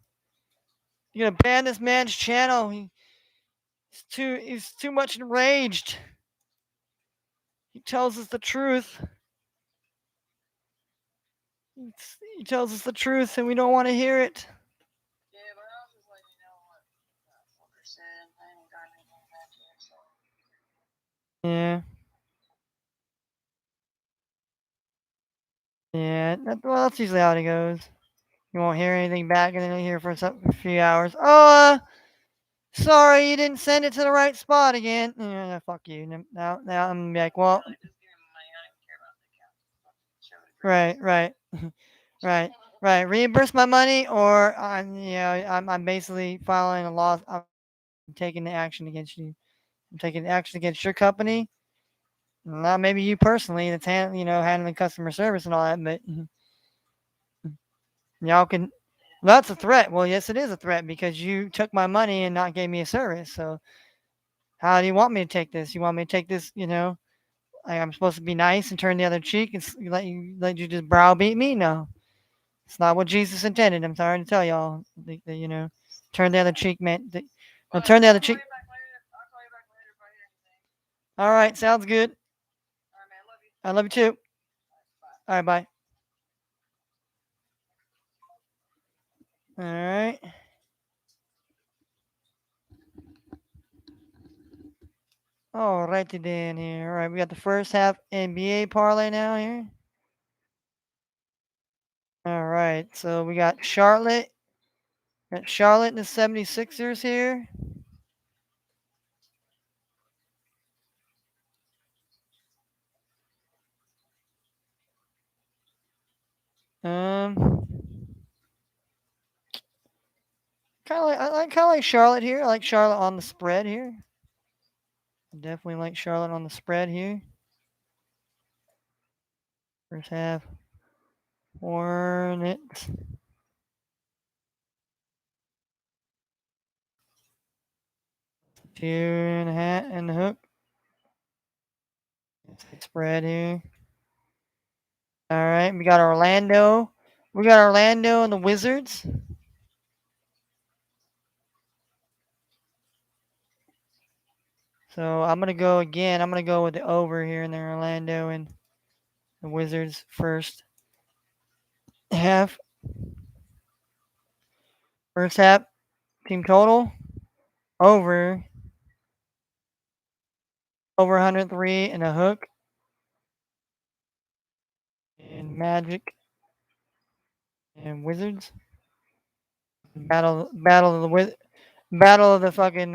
You're gonna ban this man's channel. He's too much enraged. He tells us the truth. He tells us the truth, and we don't want to hear it. Yeah, but I was just letting you know what fucker said. I ain't got anything back yet, so. Yeah. Yeah. That's usually how it goes. You won't hear anything back, and then you'll hear for a few hours. Oh, sorry, you didn't send it to the right spot again. Yeah, fuck you. Now I'm gonna be like, well, Just give him money. I don't care about the account. Show it right, right. Reimburse my money, or I'm basically filing a loss. I'm taking the action against you. I'm taking action against your company. Not maybe you personally. That's handling customer service and all that, but y'all can. That's a threat. Well, yes, it is a threat because you took my money and not gave me a service. So how do you want me to take this? You want me to take this? Like I'm supposed to be nice and turn the other cheek and let you just browbeat me? No, it's not what Jesus intended. I'm sorry to tell y'all. Turn the other cheek, man. Well, turn the other cheek. I'll call you back later if I hear anything. All right, sounds good. All right, man. Love you. I love you too. Bye. All right, bye. All right. All righty then here. All right, we got the first half NBA parlay now here. All right, so we got Charlotte. Got Charlotte and the 76ers here. Um, I like Charlotte here. I like Charlotte on the spread here. I definitely like Charlotte on the spread here. First half, Hornets. Two and a half and the hook. Spread here. All right, we got Orlando We got Orlando and the Wizards. So I'm gonna go again. I'm gonna go with the over here in the Orlando and the Wizards first half. First half team total over 103 and a hook. And Magic and Wizards. Battle of the fucking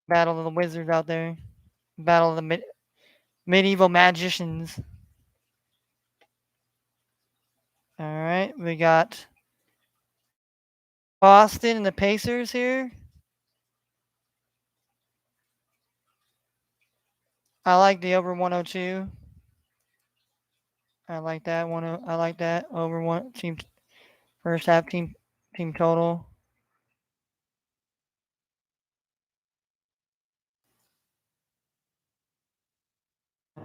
battle of the wizards out there. Battle of the medieval magicians. All right, we got Boston and the Pacers here. I like the over 102. I like that one. I like that over one team first half team total.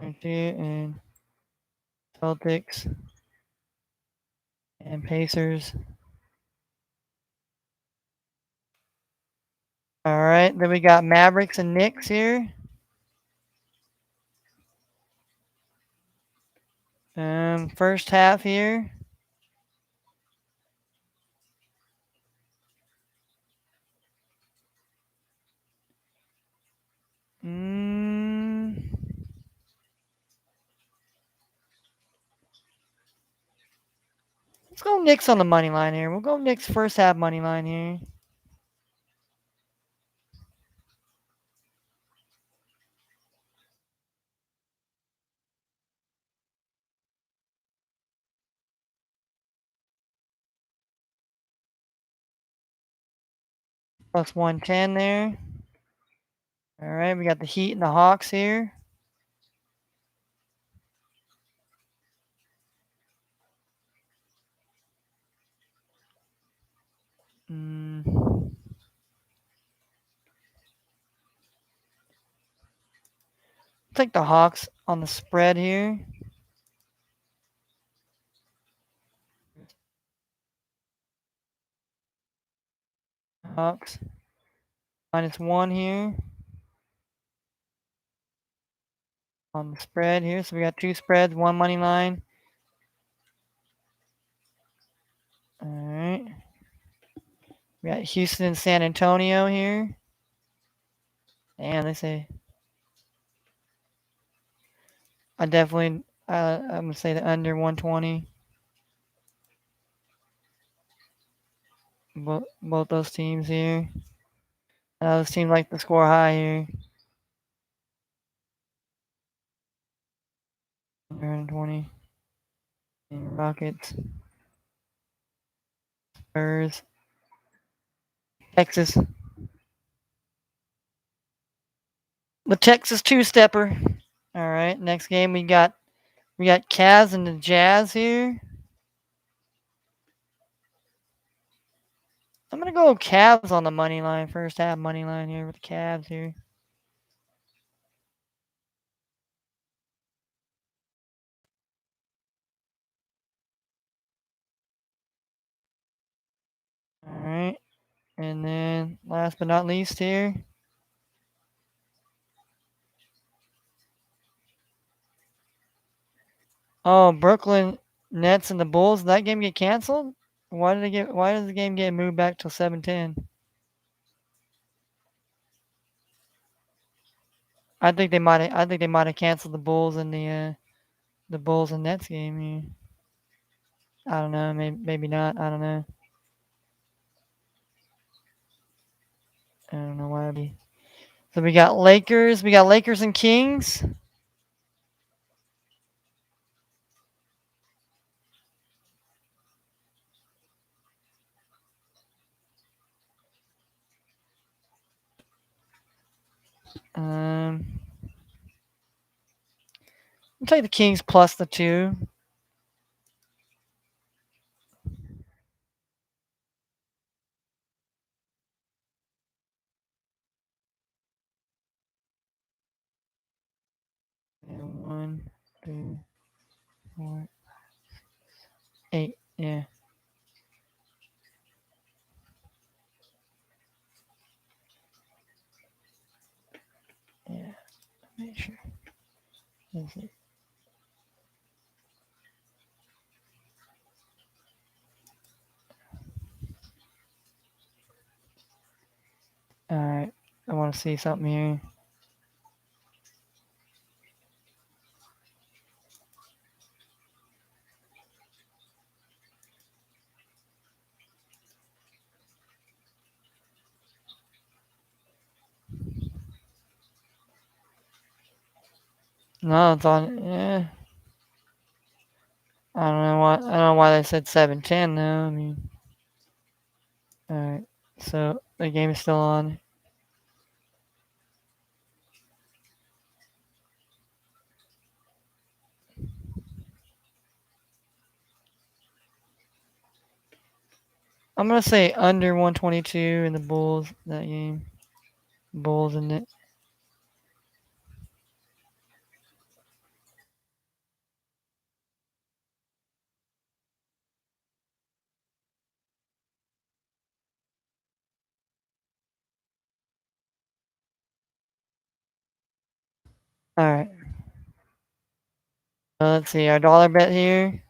And Celtics and Pacers. All right, then we got Mavericks and Knicks here. First half here. Mm, let's go Knicks on the money line here. We'll go Knicks first half money line here. Plus 110 there. All right, we got the Heat and the Hawks here. Mm, take the Hawks on the spread here. Hawks -1 here on the spread here. So we got two spreads, one money line. All right. We got Houston and San Antonio here. And they say I'm gonna say the under 120. Both those teams here. Those teams like the score high here. 120. And Rockets, Spurs, Texas. The Texas two-stepper. All right. Next game we got Cavs and the Jazz here. I'm gonna go Cavs on the money line. First half money line here with the Cavs here. All right. And then last but not least here. Oh, Brooklyn Nets and the Bulls. Did that game get canceled? Why does the game get moved back till 7:10? I think they might have canceled the Bulls and the Bulls and Nets game here. I don't know. Maybe not. I don't know. I don't know why. So we got Lakers. We got Lakers and Kings. I'll take the Kings plus the 2. And 1, 2, 4. 8. Yeah. Yeah. Make sure. Let's see. All right. I want to see something here. No, it's on. Yeah. I don't know why. I don't know why they said 7:10 though. I mean, all right. So the game is still on. I'm gonna say under 122 in the Bulls that game. Bulls in it. All right. Let's see our dollar bet here.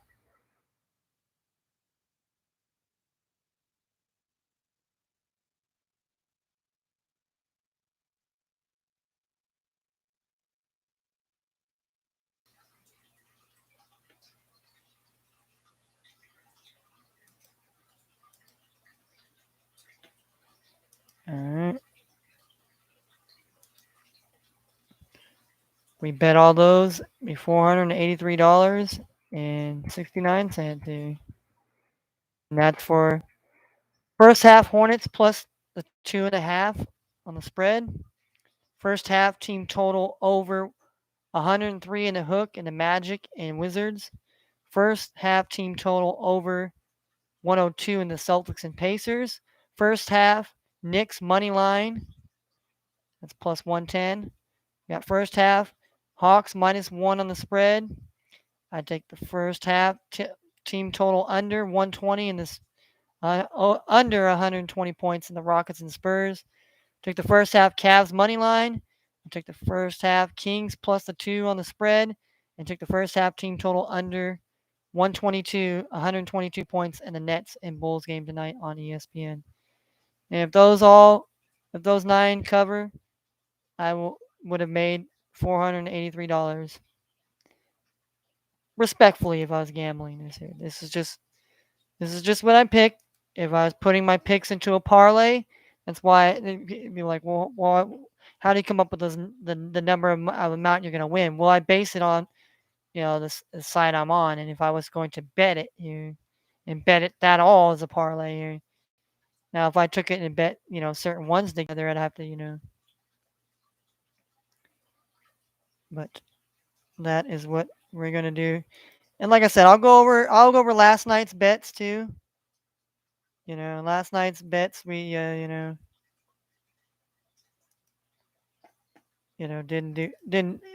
All right. We bet all those be $483.69 here. And that's for first half Hornets plus the 2.5 on the spread. First half team total over 103 in the hook in the Magic and Wizards. First half team total over 102 in the Celtics and Pacers. First half Knicks money line. That's plus 110. We got first half Hawks -1 on the spread. I take the first half team total under 120 in this under 120 points in the Rockets and Spurs. Took the first half Cavs money line. I took the first half Kings plus the 2 on the spread, and took the first half team total under 122 points in the Nets and Bulls game tonight on ESPN. And if those 9 cover, would have made $483 respectfully if I was gambling this year. This is just what I picked. If I was putting my picks into a parlay, that's why it'd be like, well, how do you come up with the number of amount you're gonna win? Well, I base it on the site I'm on, and if I was going to bet it here, and bet it that all as a parlay here. Now, if I took it and bet certain ones together, I'd have to but that is what we're gonna do. And like I said, I'll go over last night's bets too. Last night's bets we didn't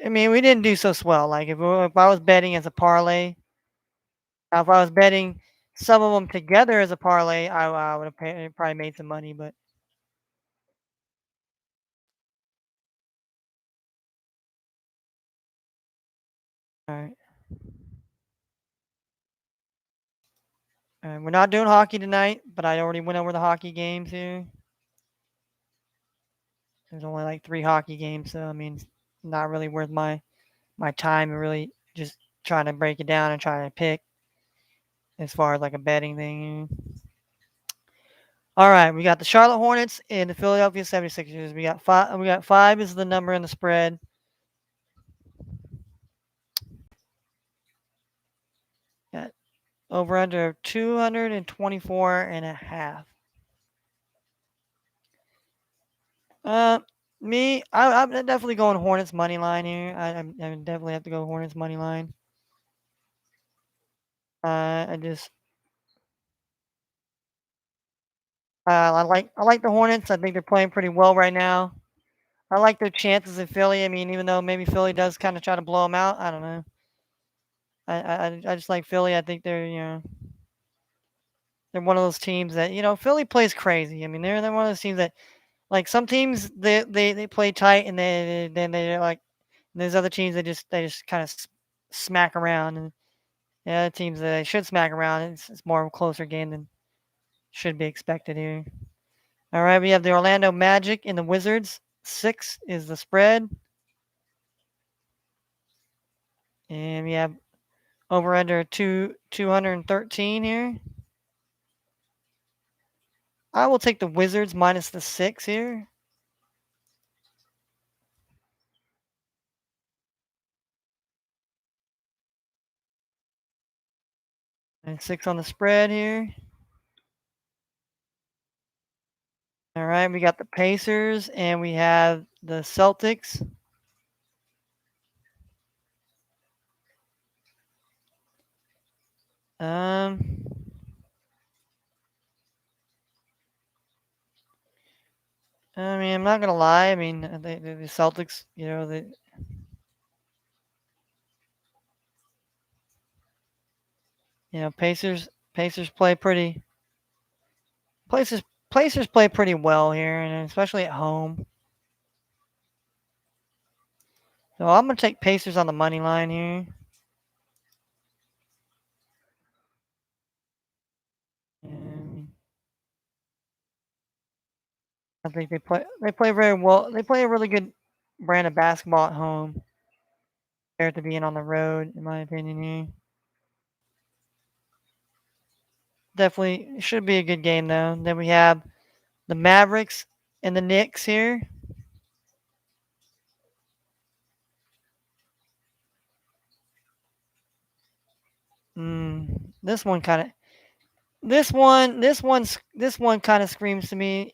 I mean we didn't do so swell. Like if I was betting as a parlay, now if I was betting some of them together as a parlay, I would have probably made some money. But all right, we're not doing hockey tonight. But I already went over the hockey games here. There's only like 3 hockey games, so I mean, it's not really worth my time. And really just trying to break it down and trying to pick as far as like a betting thing. All right, we got the Charlotte Hornets and the Philadelphia 76ers. We got 5. We got 5 is the number in the spread. Got over under 224 and a half. Uh, I'm definitely going Hornets money line here. I definitely have to go Hornets money line. I just I like the Hornets. I think they're playing pretty well right now. I like their chances in Philly. I mean, even though maybe Philly does kind of try to blow them out, I don't know. I just like Philly. I think they're. they're one of those teams that Philly plays crazy. I mean, they're one of those teams that like some teams they play tight and then they're like there's other teams that just kind of smack around and the other teams that they should smack around. It's more of a closer game than should be expected here. All right, we have the Orlando Magic and the Wizards. 6 is the spread, and we have over under 213 here. I will take the Wizards minus the 6 here. And 6 on the spread here. All right, we got the Pacers and we have the Celtics. Um, I mean, I'm not gonna lie. I mean, the Celtics, Pacers play pretty. Pacers Pacers play pretty well here, and especially at home. So I'm gonna take Pacers on the money line here. And I think they play very well. They play a really good brand of basketball at home compared to being on the road, in my opinion. Here, definitely should be a good game though. Then we have the Mavericks and the Knicks here. This one kind of this one kind of screams to me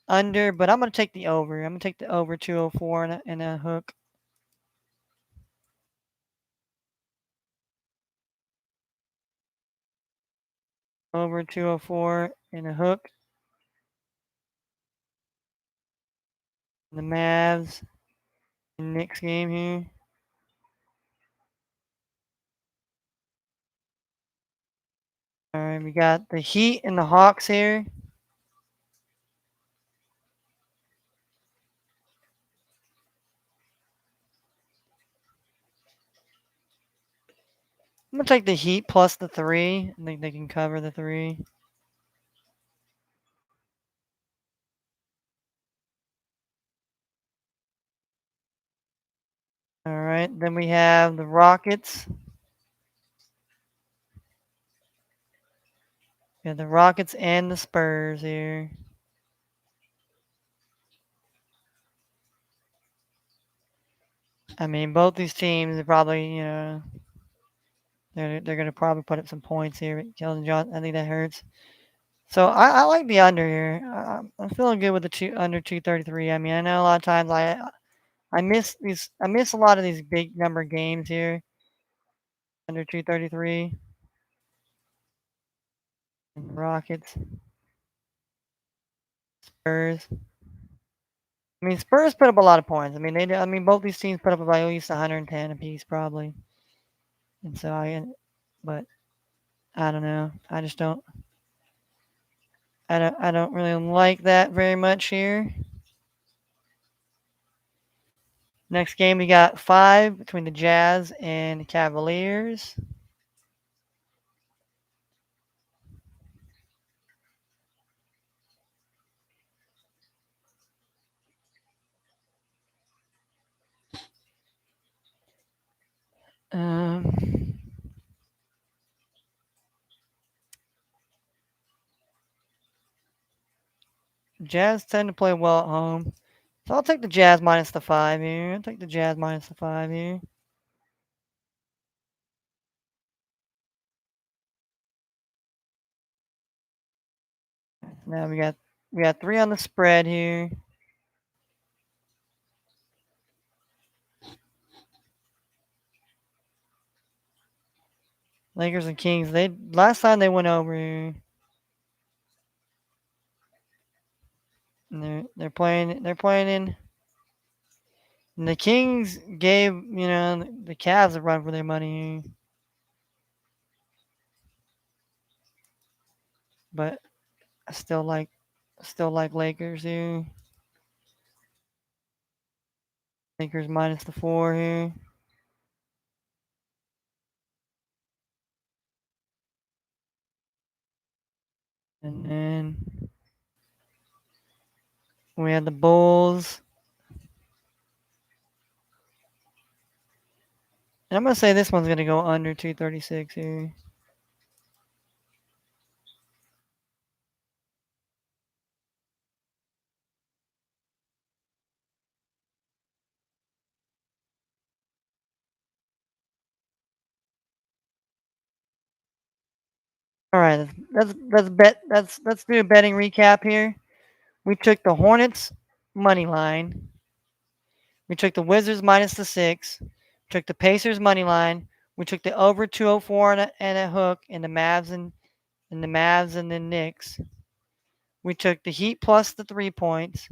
under, but I'm gonna take the over. I'm gonna take the over 204 and a hook. Over 204 and a hook. The Mavs Knicks game here. All right, we got the Heat and the Hawks here. I'm gonna take the Heat plus the 3. I think they can cover the 3. All right, then we have the Rockets. Yeah, the Rockets and the Spurs here. I mean, both these teams are probably, they're gonna probably put up some points here. Keldon Johnson, I think that hurts. So I like the under here. I'm feeling good with the under 233. I mean, I know a lot of times I miss a lot of these big number games here under 233. And Rockets, Spurs. I mean, Spurs put up a lot of points. I mean, both these teams put up about at least 110 apiece, probably. And so but I don't know. I just don't. I don't really like that very much here. Next game we got 5 between the Jazz and the Cavaliers. Um, Jazz tend to play well at home. So I'll take the Jazz minus the 5 here. I'll take the Jazz minus the 5 here. Now we got 3 on the spread here. Lakers and Kings. They last time they went over here. And they're playing in. And the Kings gave the Cavs a run for their money here. but I still like Lakers here. Lakers minus the 4 here. And then we had the Bulls. And I'm gonna say this one's gonna go under 236 here. All right, let's do a betting recap here. We took the Hornets money line. We took the Wizards minus the 6. We took the Pacers money line. We took the over 204 and a hook in the Mavs and the Knicks. We took the Heat plus the 3 points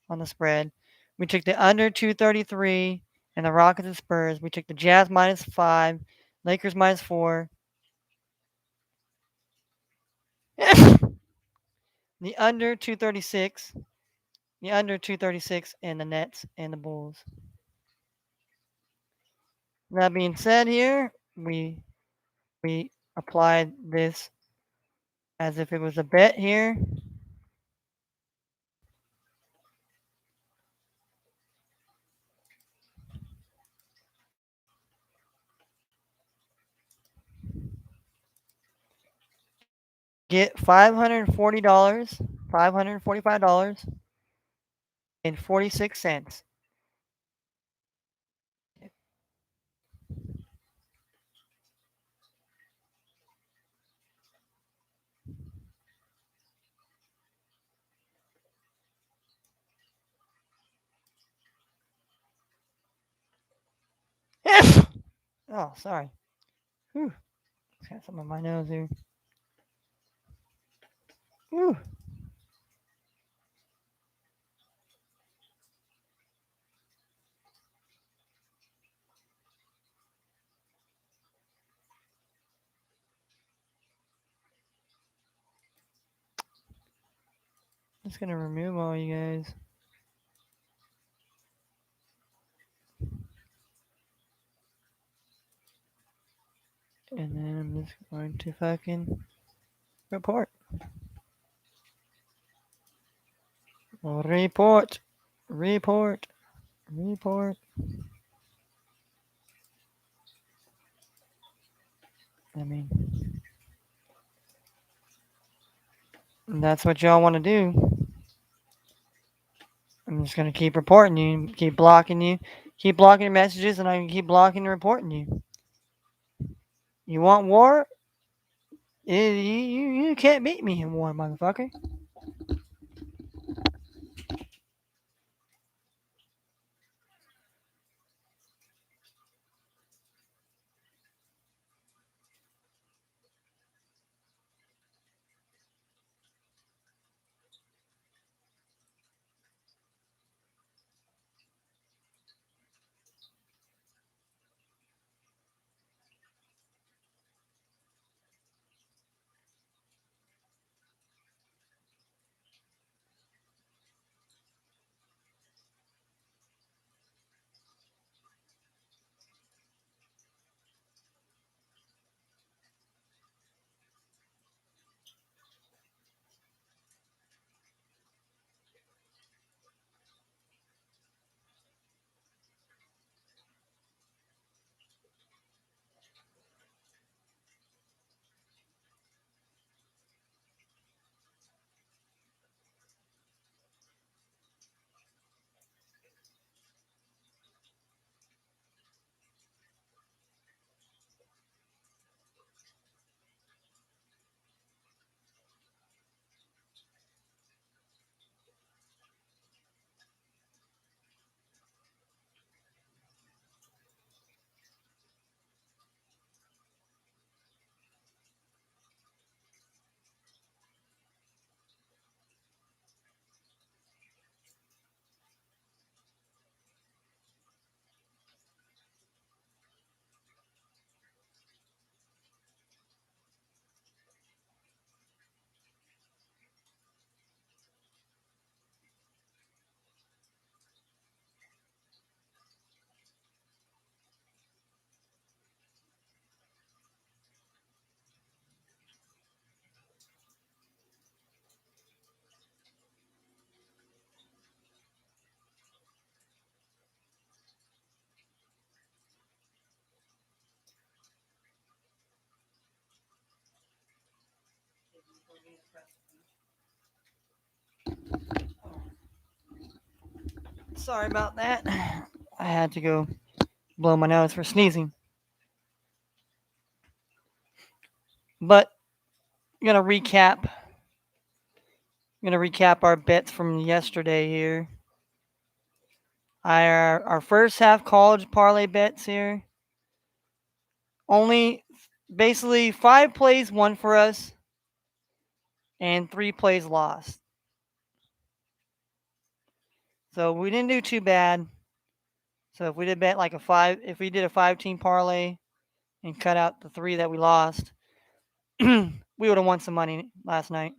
on the spread. We took the under 233 and the Rockets and Spurs. We took the Jazz minus 5, Lakers minus 4, the under 236, the under 236, and the Nets and the Bulls. That being said, here we applied this as if it was a bet here. Get $540, $545.46. Oh, sorry. Whew. Got some on my nose here. Whew. Just gonna remove all you guys. And then I'm just going to fucking report. Report. Report. Report. I mean, that's what y'all want to do. I'm just gonna keep reporting you, keep blocking your messages, and I can keep blocking and reporting you. You want war? You can't beat me in war, motherfucker. Sorry about that. I had to go blow my nose for sneezing. But I'm gonna recap. I'm gonna recap our bets from yesterday here. Our first half college parlay bets here. Only basically 5 plays won for us, and 3 plays lost. So we didn't do too bad. So if we did bet like if we did a 5 team parlay and cut out the 3 that we lost, we would have won some money last night.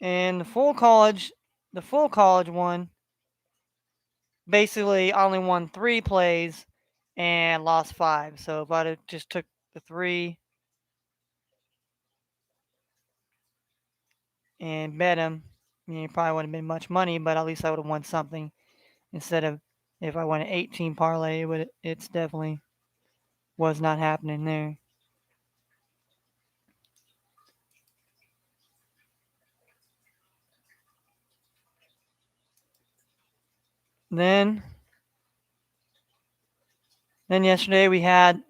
And the full college one, basically I only won 3 plays and lost 5. So if I'd have just took the 3 and bet them, it probably wouldn't have been much money, but at least I would have won something instead of if I won an 18 parlay. It's definitely was not happening there. Then then yesterday we had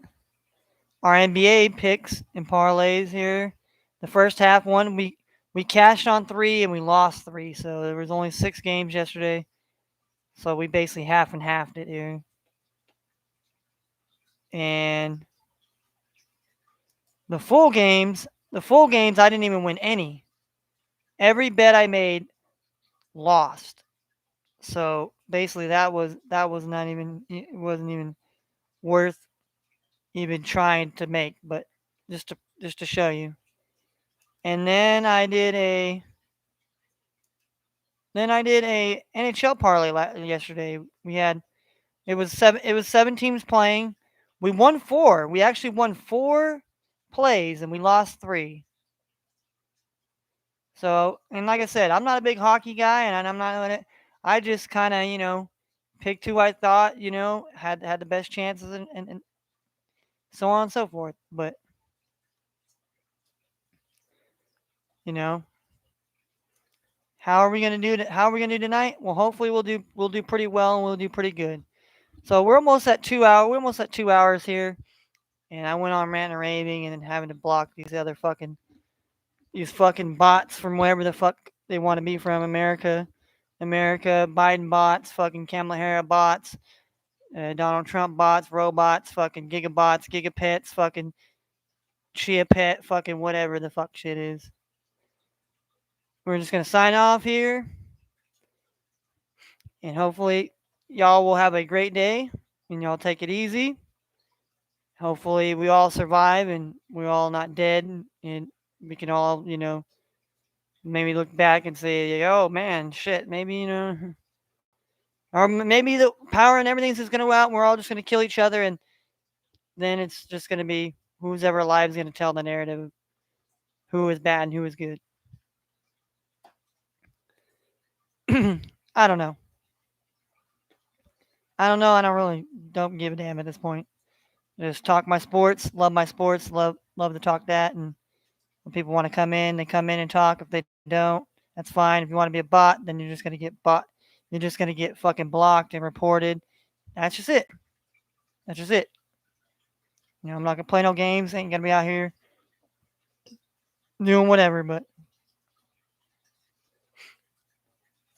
our NBA picks and parlays here. The first half one we cashed on 3 and we lost 3, so there was only 6 games yesterday. So we basically half and halved it here. And the full games I didn't even win any. Every bet I made lost. So basically that was not even it wasn't even worth even trying to make, but just to show you. And then I did a NHL parlay yesterday. We had it was 7 teams playing. We won 4. We actually won 4 plays and we lost 3. So, and like I said, I'm not a big hockey guy, and I'm not gonna. I just kind of picked who I thought had the best chances, and so on and so forth. But you know, how are we gonna do? How are we gonna do tonight? Well, hopefully we'll do pretty well, and we'll do pretty good. So we're almost at 2 hours. We're almost at 2 hours here, and I went on ranting and raving, and then having to block these fucking bots from wherever the fuck they want to be from. America, Biden bots, fucking Kamala Harris bots, Donald Trump bots, robots, fucking gigabots, gigapets, fucking chia pet, fucking whatever the fuck shit is. We're just gonna sign off here, and hopefully y'all will have a great day, and y'all take it easy. Hopefully we all survive, and we're all not dead, and we can all maybe look back and say, oh man, shit, maybe or maybe the power and everything's just gonna go out, and we're all just gonna kill each other, and then it's just gonna be who's ever alive is gonna tell the narrative of who is bad and who is good. I don't know. I don't know. I don't really don't give a damn at this point. Just talk my sports, love to talk that, and when people want to come in, they come in and talk. If they don't, that's fine. If you want to be a bot, then you're just gonna get bot. You're just gonna get fucking blocked and reported. That's just it. That's just it. I'm not gonna play no games. Ain't gonna be out here doing whatever. But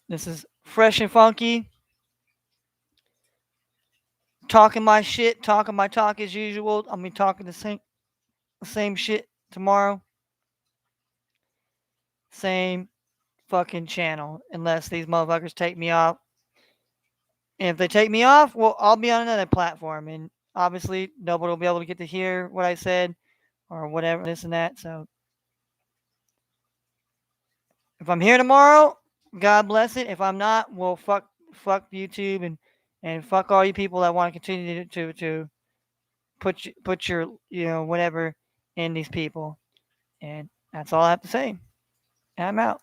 this is fresh and funky. Talking my shit, talking my talk as usual. I'll be talking the same shit tomorrow. Same fucking channel. Unless these motherfuckers take me off. And if they take me off, well, I'll be on another platform. And obviously, nobody will be able to get to hear what I said or whatever, this and that. So if I'm here tomorrow, God bless it. If I'm not, well, fuck YouTube and fuck all you people that want to continue to put your whatever in these people. And that's all I have to say. I'm out.